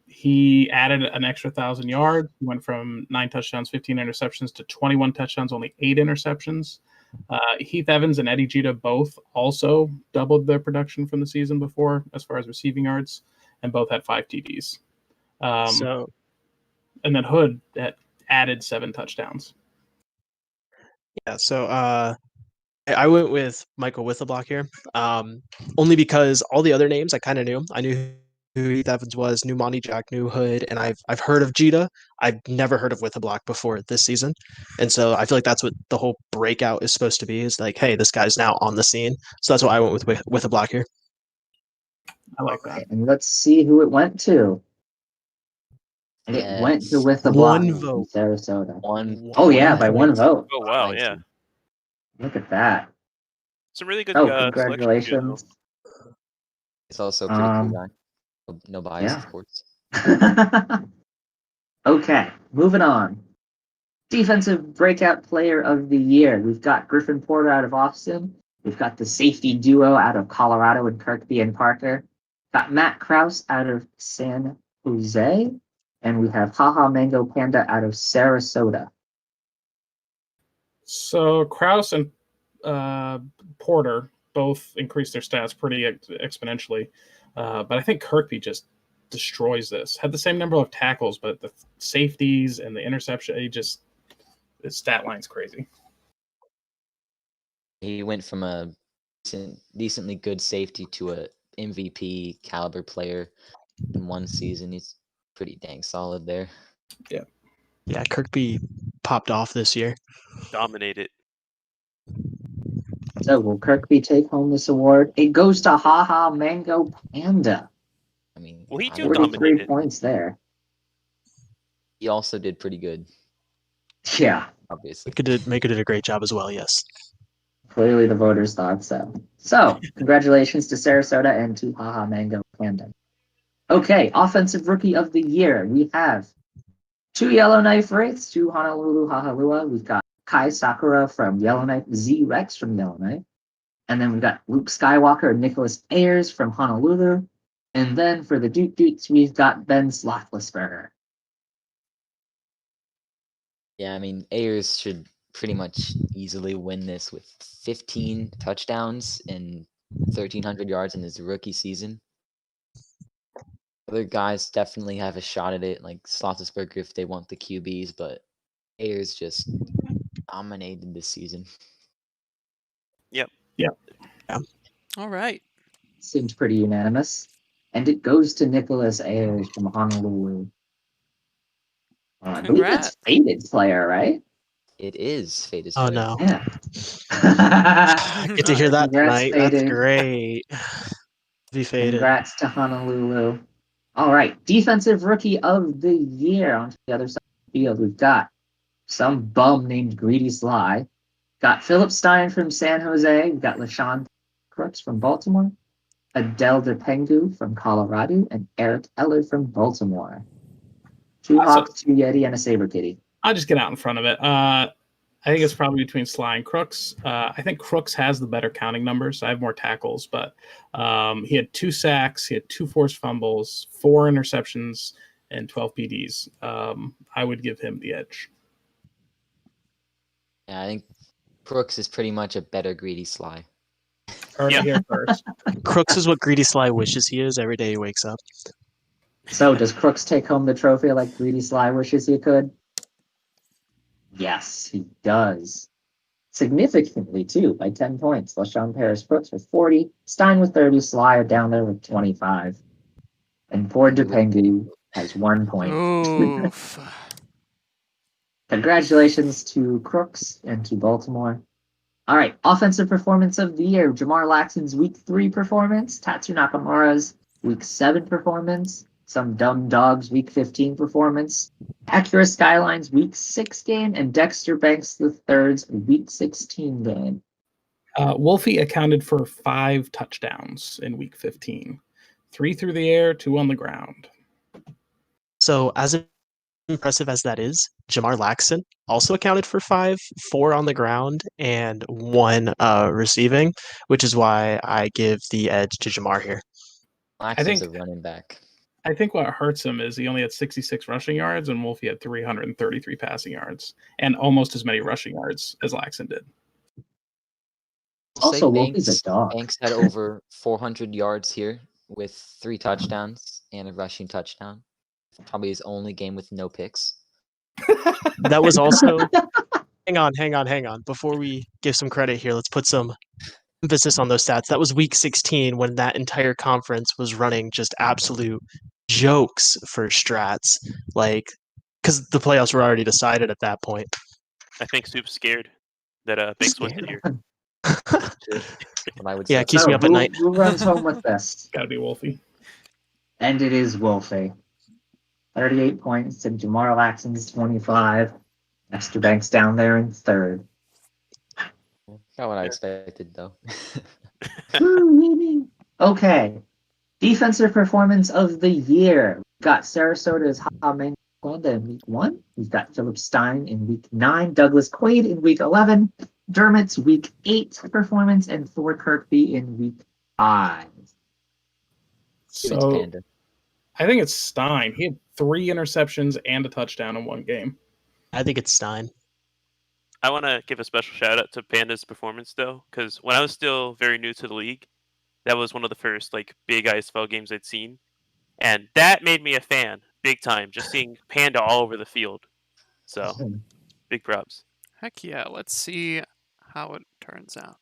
he added an extra 1,000 yards. He went from 9 touchdowns, 15 interceptions to 21 touchdowns, only 8 interceptions. Heath Evans and Eddie Jeter both also doubled their production from the season before as far as receiving yards, and both had 5 TDs. And then Hood added 7 touchdowns. Yeah, so I went with Michael Withleblock here, only because all the other names I kind of knew. I knew who Heath Evans was, knew Monty Jack, knew Hood, and I've heard of Jeter. I've never heard of Withleblock before this season, and so I feel like that's what the whole breakout is supposed to be. Is like, hey, this guy's now on the scene. So that's why I went with Withleblock here. I like that. Okay, and let's see who it went to. And it went to Withleblock One in vote. Sarasota. One yeah, by 1 point. vote. Oh wow, Thank yeah. you. Look at that. Some really good Oh, selection here, though. congratulations. It's also a pretty cool guy. No bias, yeah. of course. Okay, moving on. Defensive Breakout Player of the Year. We've got Griffin Porter out of Austin. We've got the safety duo out of Colorado and Kirkby and Parker. Got Matt Krause out of San Jose. And we have Haha Mango Panda out of Sarasota. So Krause and Porter both increased their stats pretty exponentially. But I think Kirkby just destroys this. Had the same number of tackles, but the safeties and the interception, his stat line's crazy. He went from a decently good safety to a MVP caliber player in one season. He's pretty dang solid there. Yeah, Kirkby popped off this year. Dominated. So will Kirkby take home this award? It goes to Haha Mango Panda. I mean, Well, he I too don't know. 43 dominated. points there. He also did pretty good, Yeah, obviously. Mako did a great job as well. Yes. clearly the voters thought so. So, congratulations to Sarasota and to Haha Mango Panda. Okay, Offensive Rookie of the Year. We have 2 Yellowknife Wraiths, 2 Honolulu Hahalua. We've got Kai Sakura from Yellowknife, Z Rex from Yellowknife. And then we've got Luke Skywalker and Nicholas Ayers from Honolulu. And then for the Duke Dukes, we've got Ben Slothlessberger. Yeah, I mean, Ayers should pretty much easily win this with 15 touchdowns and 1,300 yards in his rookie season. Other guys definitely have a shot at it, like Slottisberger if they want the QBs, but Ayers just dominated this season. All right. Seems pretty unanimous. And it goes to Nicholas Ayers from Honolulu. I believe that's Faded's player, right? It is Faded. Oh no. Yeah. Get to hear that Congrats, tonight. That's Faded. great. Be faded. Congrats to Honolulu. All right, Defensive Rookie of the Year. On to the other side of the field, we've got some bum named Greedy Sly. Got Philip Stein from San Jose. We've got LaShawn Crooks from Baltimore. Adele DePengu from Colorado. And Eric Eller from Baltimore. 2 Hawks, 2 Yeti, and a Saber Kitty. I'll just get out in front of it. I think it's probably between Sly and Crooks. I think Crooks has the better counting numbers. I have more tackles, but he had 2 sacks, he had 2 forced fumbles, 4 interceptions, and 12 PDs. I would give him the edge. Yeah, I think Crooks is pretty much a better Greedy Sly. Heard it here first. Crooks is what Greedy Sly wishes he is every day he wakes up. So does Crooks take home the trophy like Greedy Sly wishes he could? Yes, he does. Significantly, too, by 10 points. LaShawn Paris Crooks with 40. Stein with 30. Sly down there with 25. And poor DePengu has 1 point. Oof. Congratulations to Crooks and to Baltimore. All right, Offensive Performance of the Year. Jamar Laxton's Week 3 performance. Tatsu Nakamura's Week 7 performance. Some Dumb Dogs Week 15 performance. Acura Skyline's Week 6 game. And Dexter Banks III's Week 16 game. Wolfie accounted for 5 touchdowns in Week 15, 3 through the air, 2 on the ground. So as impressive as that is, Jamar Laxon also accounted for 5, 4 on the ground, and 1 receiving, which is why I give the edge to Jamar here. Laxon's think- a running back. I think what hurts him is he only had 66 rushing yards, and Wolfie had 333 passing yards, and almost as many rushing yards as Laxon did. We'll say Also, Wolfie's a dog. Banks had over 400 yards here with 3 touchdowns and a rushing touchdown. Probably his only game with no picks. That was also hang on. Before we give some credit here, let's put some emphasis on those stats. That was week 16 when that entire conference was running just absolute jokes for strats. Like, because the playoffs were already decided at that point. I think Soup's scared that Banks wasn't here. What I would Yeah, say. it keeps me up at night. Who runs home with this? Got to be Wolfie. And it is Wolfie. 38 points to Jamar Laxon's 25. Esther Banks down there in third. Not what I expected, though. Okay. Defensive performance of the year. We've got Sarasota's Ha-Ha-Meng in week 1. We've got Philip Stein in week 9. Douglas Quaid in week 11. Dermot's week 8 performance. And Thor Kirkby in week 5. Give it to So Panda. I think it's Stein. He had 3 interceptions and a touchdown in one game. I think it's Stein. I want to give a special shout out to Panda's performance though, because when I was still very new to the league, that was one of the first big ISFL games I'd seen, and that made me a fan big time. Just seeing Panda all over the field, so big props. Heck yeah, let's see how it turns out.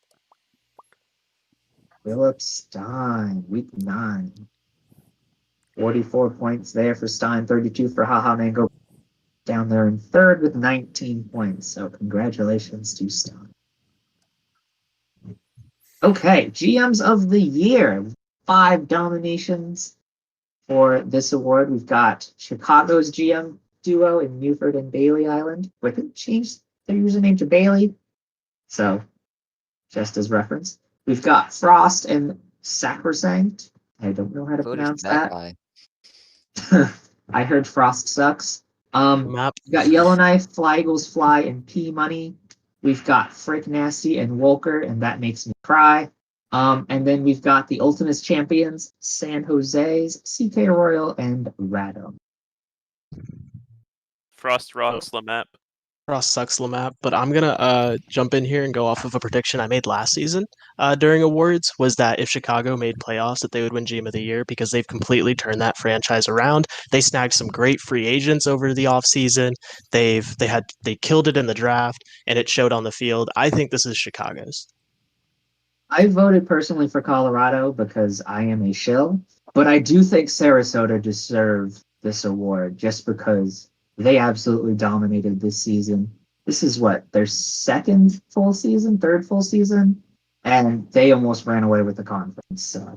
Philip Stein, week 9. 44 points there for Stein, 32 for Haha Mango. Down there in third with 19 points. So congratulations to Stein. Okay, GMs of the year. 5 nominations for this award. We've got Chicago's GM duo in Newford and Bailey Island. But they changed their username to Bailey. So, just as reference. We've got Frost and Sacrosanct. I don't know how to Voted pronounce for that. guy. I heard Frost sucks. Map. We've got Yellowknife, Fly Eagles Fly, and P Money. We've got Frick Nasty and Wolker, and that makes me cry. And then we've got the Ultimates Champions, San Jose's, CK Royal, and Radom. Frost rocks Lamap. Ross sucks Lamap, but I'm gonna jump in here and go off of a prediction I made last season during awards. Was that if Chicago made playoffs, that they would win GM of the Year because they've completely turned that franchise around. They snagged some great free agents over the offseason. They killed it in the draft, and it showed on the field. I think this is Chicago's. I voted personally for Colorado because I am a shill, but I do think Sarasota deserve this award just because they absolutely dominated this season. This is their second full season, third full season, and they almost ran away with the conference. So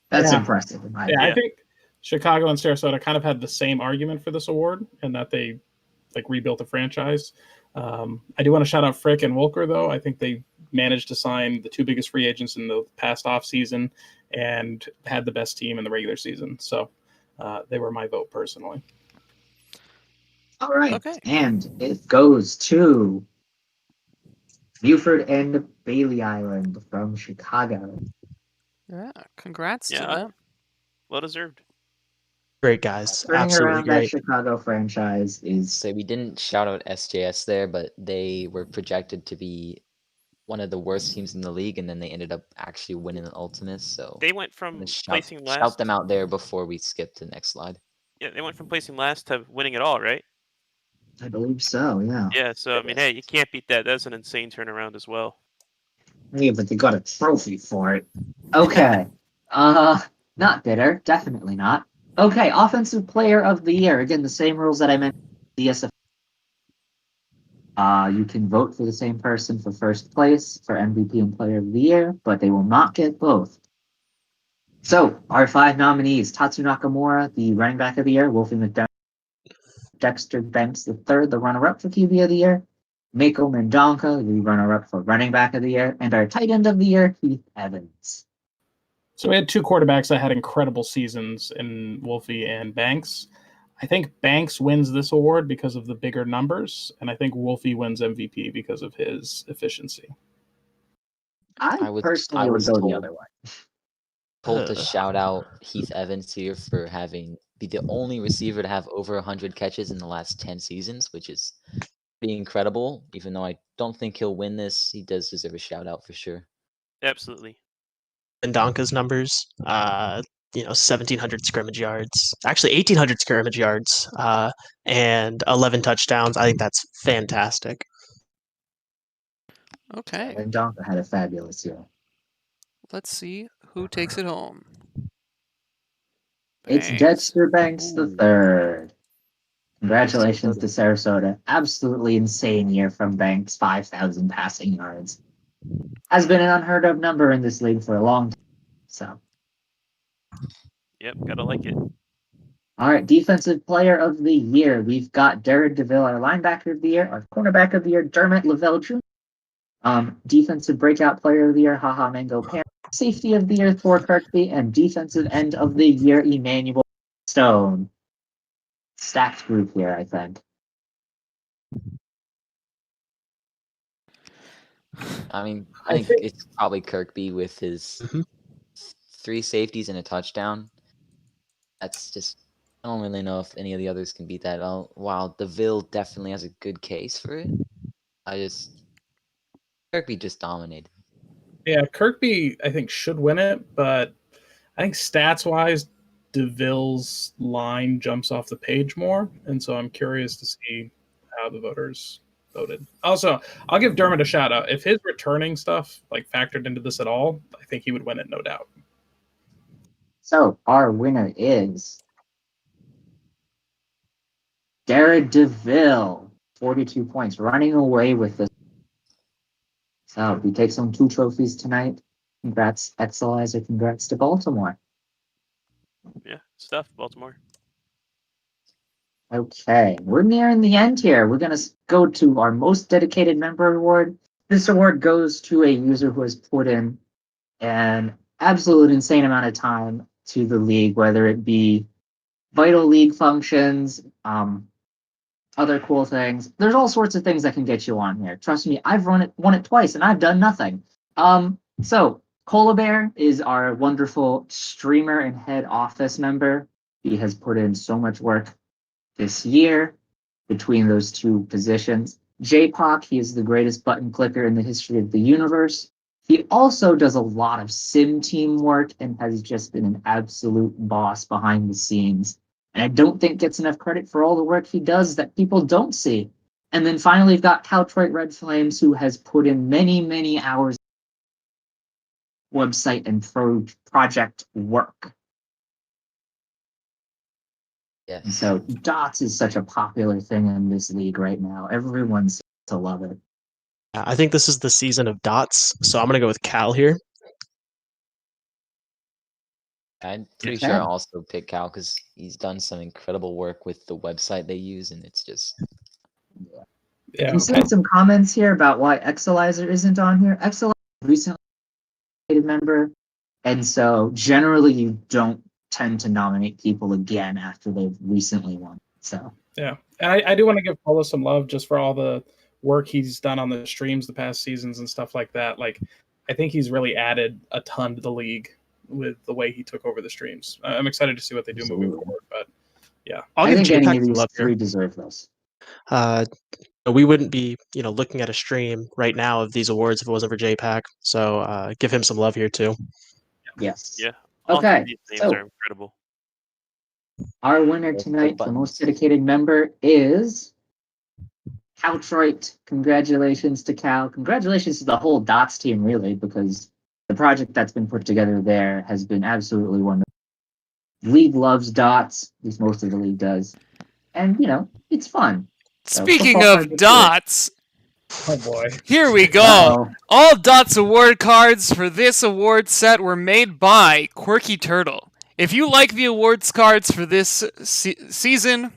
that's impressive in my opinion. I think Chicago and Sarasota kind of had the same argument for this award, and that they rebuilt the franchise. I do want to shout out Frick and Wolker, though. I think they managed to sign the 2 biggest free agents in the past offseason and had the best team in the regular season. So they were my vote personally. All right. Okay. And it goes to Buford and Bailey Island from Chicago. Yeah, congrats to Yeah. them. Well deserved. Great guys, Turning absolutely around that great. Chicago franchise is So we didn't shout out SJS there, but they were projected to be one of the worst teams in the league, and then they ended up actually winning the Ultimates. So They went I'm from gonna placing last. shout them out there before we skip to the next slide. Yeah, they went from placing last to winning it all, right? I believe so, yeah. Yeah. So I mean, hey, you can't beat that. That's an insane turnaround as well. Yeah, but they got a trophy for it. Okay. Not bitter. Definitely not. Okay, offensive player of the year. Again, the same rules that I mentioned. DSF. You can vote for the same person for first place for MVP and player of the year, but they will not get both. So, our 5 nominees: Tatsu Nakamura, the running back of the year; Wolfie McDermott; Dexter Banks III, the runner-up for QB of the year; Mako Mendonca, the runner-up for running back of the year, and our tight end of the year, Heath Evans. So we had two quarterbacks that had incredible seasons in Wolfie and Banks. I think Banks wins this award because of the bigger numbers, and I think Wolfie wins MVP because of his efficiency. I personally would go the other way. Told to shout out Heath Evans here for be the only receiver to have over 100 catches in the last 10 seasons, which is pretty incredible. Even though I don't think he'll win this, he does deserve a shout out for sure. Absolutely. Ndonka's numbers, 1,700 scrimmage yards, actually 1,800 scrimmage yards, and 11 touchdowns. I think that's fantastic. Okay, Mendonca had a fabulous year. let's see who takes it home. It's Banks. Dexter Banks Ooh. III. Congratulations to Sarasota. Absolutely insane year from Banks, 5,000 passing yards. Has been an unheard of number in this league for a long time. So, Yep, gotta like it. all right, defensive player of the year. We've got Derek DeVille, our linebacker of the year, our cornerback of the year, Dermot Lavelle Jr. Defensive breakout player of the year, Haha Mango Pan. Safety of the year, Thor Kirkby, and defensive end of the year, Emmanuel Stone. Stacked group here, I think. I mean, I think it's probably Kirkby with his 3 safeties and a touchdown. That's just, I don't really know if any of the others can beat that. While DeVille definitely has a good case for it, Kirkby just dominated. Yeah, Kirkby, I think, should win it, but I think stats-wise, DeVille's line jumps off the page more, and so I'm curious to see how the voters voted. Also, I'll give Dermot a shout-out. If his returning stuff factored into this at all, I think he would win it, no doubt. So, our winner is Jared DeVille, 42 points, running away with this. So, he takes home 2 trophies tonight. Congrats, Excelizer. Congrats to Baltimore. Yeah, stuff, Baltimore. Okay, we're nearing the end here. We're going to go to our most dedicated member award. This award goes to a user who has put in an absolute insane amount of time to the league, whether it be vital league functions, other cool things. There's all sorts of things that can get you on here. Trust me, I've won it twice, and I've done nothing. So Cola Bear is our wonderful streamer and head office member. He has put in so much work this year between those 2 positions. J-Poc, he is the greatest button clicker in the history of the universe. He also does a lot of sim team work and has just been an absolute boss behind the scenes. And I don't think gets enough credit for all the work he does that people don't see. And then finally, we've got Caltroit Red Flames, who has put in many, many hours of website and project work. Yes. And so dots is such a popular thing in this league right now. Everyone seems to love it. I think this is the season of dots, so I'm going to go with Cal here. I'm pretty sure I'll also pick Cal because he's done some incredible work with the website they use, and it's just... Yeah, I'm seeing some comments here about why Excelizer isn't on here. Excelizer recently a member, and so generally you don't tend to nominate people again after they've recently won. So yeah, and I do want to give Paula some love just for all the work he's done on the streams the past seasons and stuff like that. I think he's really added a ton to the league with the way he took over the streams. I'm excited to see what they do moving forward. But yeah, I think any JPEG of some these love 3 here. deserve this. We wouldn't be, looking at a stream right now of these awards if it wasn't for JPAC. So give him some love here too. Yes. Yeah. All Okay, 3 of these names so are incredible. our winner Both tonight the for most dedicated member is Caltroit. Congratulations to Cal. Congratulations to the whole Dots team, really, because the project that's been put together there has been absolutely wonderful. League loves Dots, at least most of the league does. And, it's fun. So Speaking football of cards are cool. dots, oh boy, here we go. Uh-oh. All Dots award cards for this award set were made by Quirky Turtle. If you like the awards cards for this season,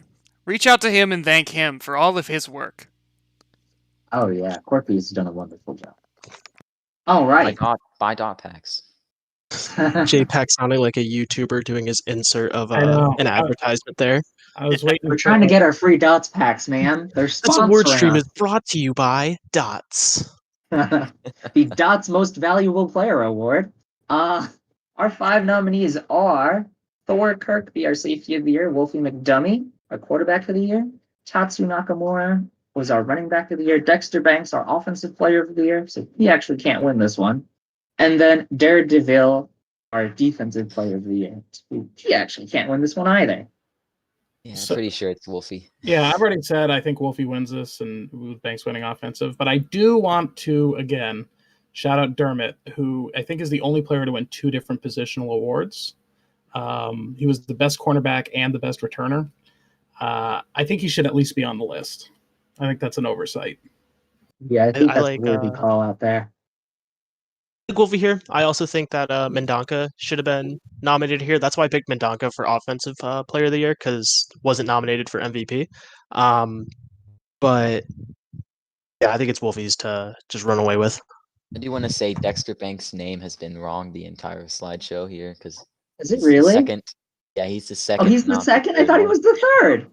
reach out to him and thank him for all of his work. Oh yeah, Corky's done a wonderful job. All right. Buy dot packs. JPEG sounding like a YouTuber doing his insert of I know. an advertisement there. I was waiting. We're trying to get our free dots packs, man. They're This award stream sponsoring is brought to you by Dots. us. The Dots Most Valuable Player Award. Our 5 nominees are Thor Kirkby, our Safety of the Year, Wolfie McDummy, our Quarterback of the Year, Tatsu Nakamura was our Running Back of the Year, Dexter Banks, our Offensive Player of the Year, so he actually can't win this one, and then Daredevil, our Defensive Player of the Year. He actually can't win this one either. Yeah, So- pretty sure it's Wolfie. Yeah, I've already said I think Wolfie wins this, and with Banks winning offensive. But I do want to again shout out Dermot, who I think is the only player to win 2 different positional awards. He was the best cornerback and the best returner. I think he should at least be on the list. I think that's an oversight. Yeah, I think I that's like, a really big call out there. Wolfie here. I also think that Mendonca should have been nominated here. That's why I picked Mendonca for Offensive Player of the Year, because wasn't nominated for MVP. But yeah, I think it's Wolfie's to just run away with. I do want to say Dexter Banks' name has been wrong the entire slideshow here because Is it really? second. Yeah, he's the Oh, second. he's the not second? I third thought he one. was the third.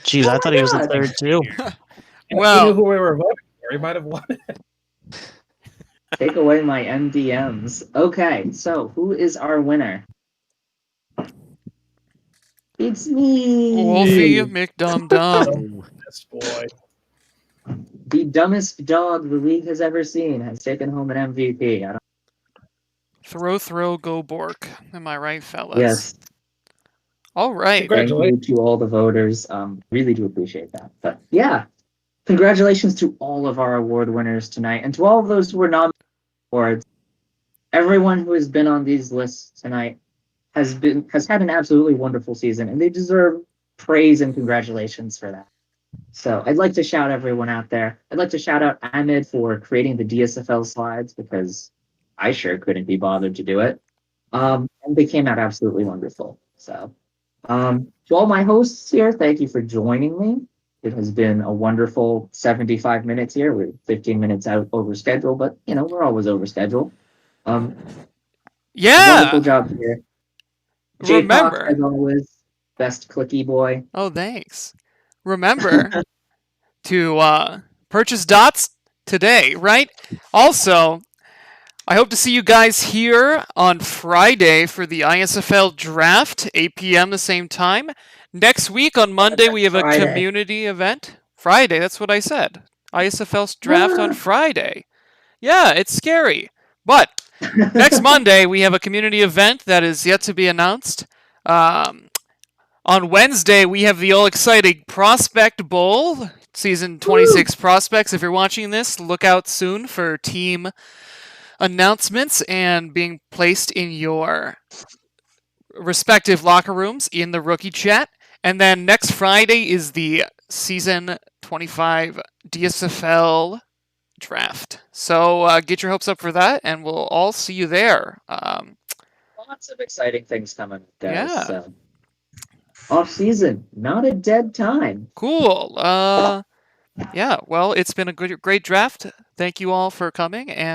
Jeez, Oh I my thought he was the God. third too. If he Well- knew who we were voting for, he might have won it. Take away my MDMs. Okay, so who is our winner? It's me. Wolfie McDum-Dum. This boy. The dumbest dog the league has ever seen has taken home an MVP. I don't, Throw, go Bork. Am I right, fellas? yes, All right. Congrats. thank you to all the voters. Really do appreciate that. But yeah, congratulations to all of our award winners tonight, and to all of those who were nominated for awards. Everyone who has been on these lists tonight has had an absolutely wonderful season, and they deserve praise and congratulations for that. So I'd like to shout everyone out there. I'd like to shout out Ahmed for creating the DSFL slides because I sure couldn't be bothered to do it. And they came out absolutely wonderful. So to all my hosts here, thank you for joining me. It has been a wonderful 75 minutes here. We're 15 minutes out over schedule, but we're always over schedule. Wonderful Yeah. job here. J-Pop, Remember. as always, best clicky boy. Oh, thanks. Remember to purchase dots today, right? Also, I hope to see you guys here on Friday for the ISFL draft, 8 p.m. the same time. Next week on Monday, we have a Friday. community event. Friday, that's what I said. ISFL's draft on Friday. Yeah, it's scary. But next Monday, we have a community event that is yet to be announced. On Wednesday, we have the all-exciting Prospect Bowl, Season 26 prospects. If you're watching this, look out soon for team announcements and being placed in your respective locker rooms in the rookie chat. And then next Friday is the Season 25 DSFL draft. So get your hopes up for that, and we'll all see you there. Lots of exciting things coming, guys. Yeah. So. Off season, not a dead time. Cool. Yeah, well, it's been a great draft. Thank you all for coming, and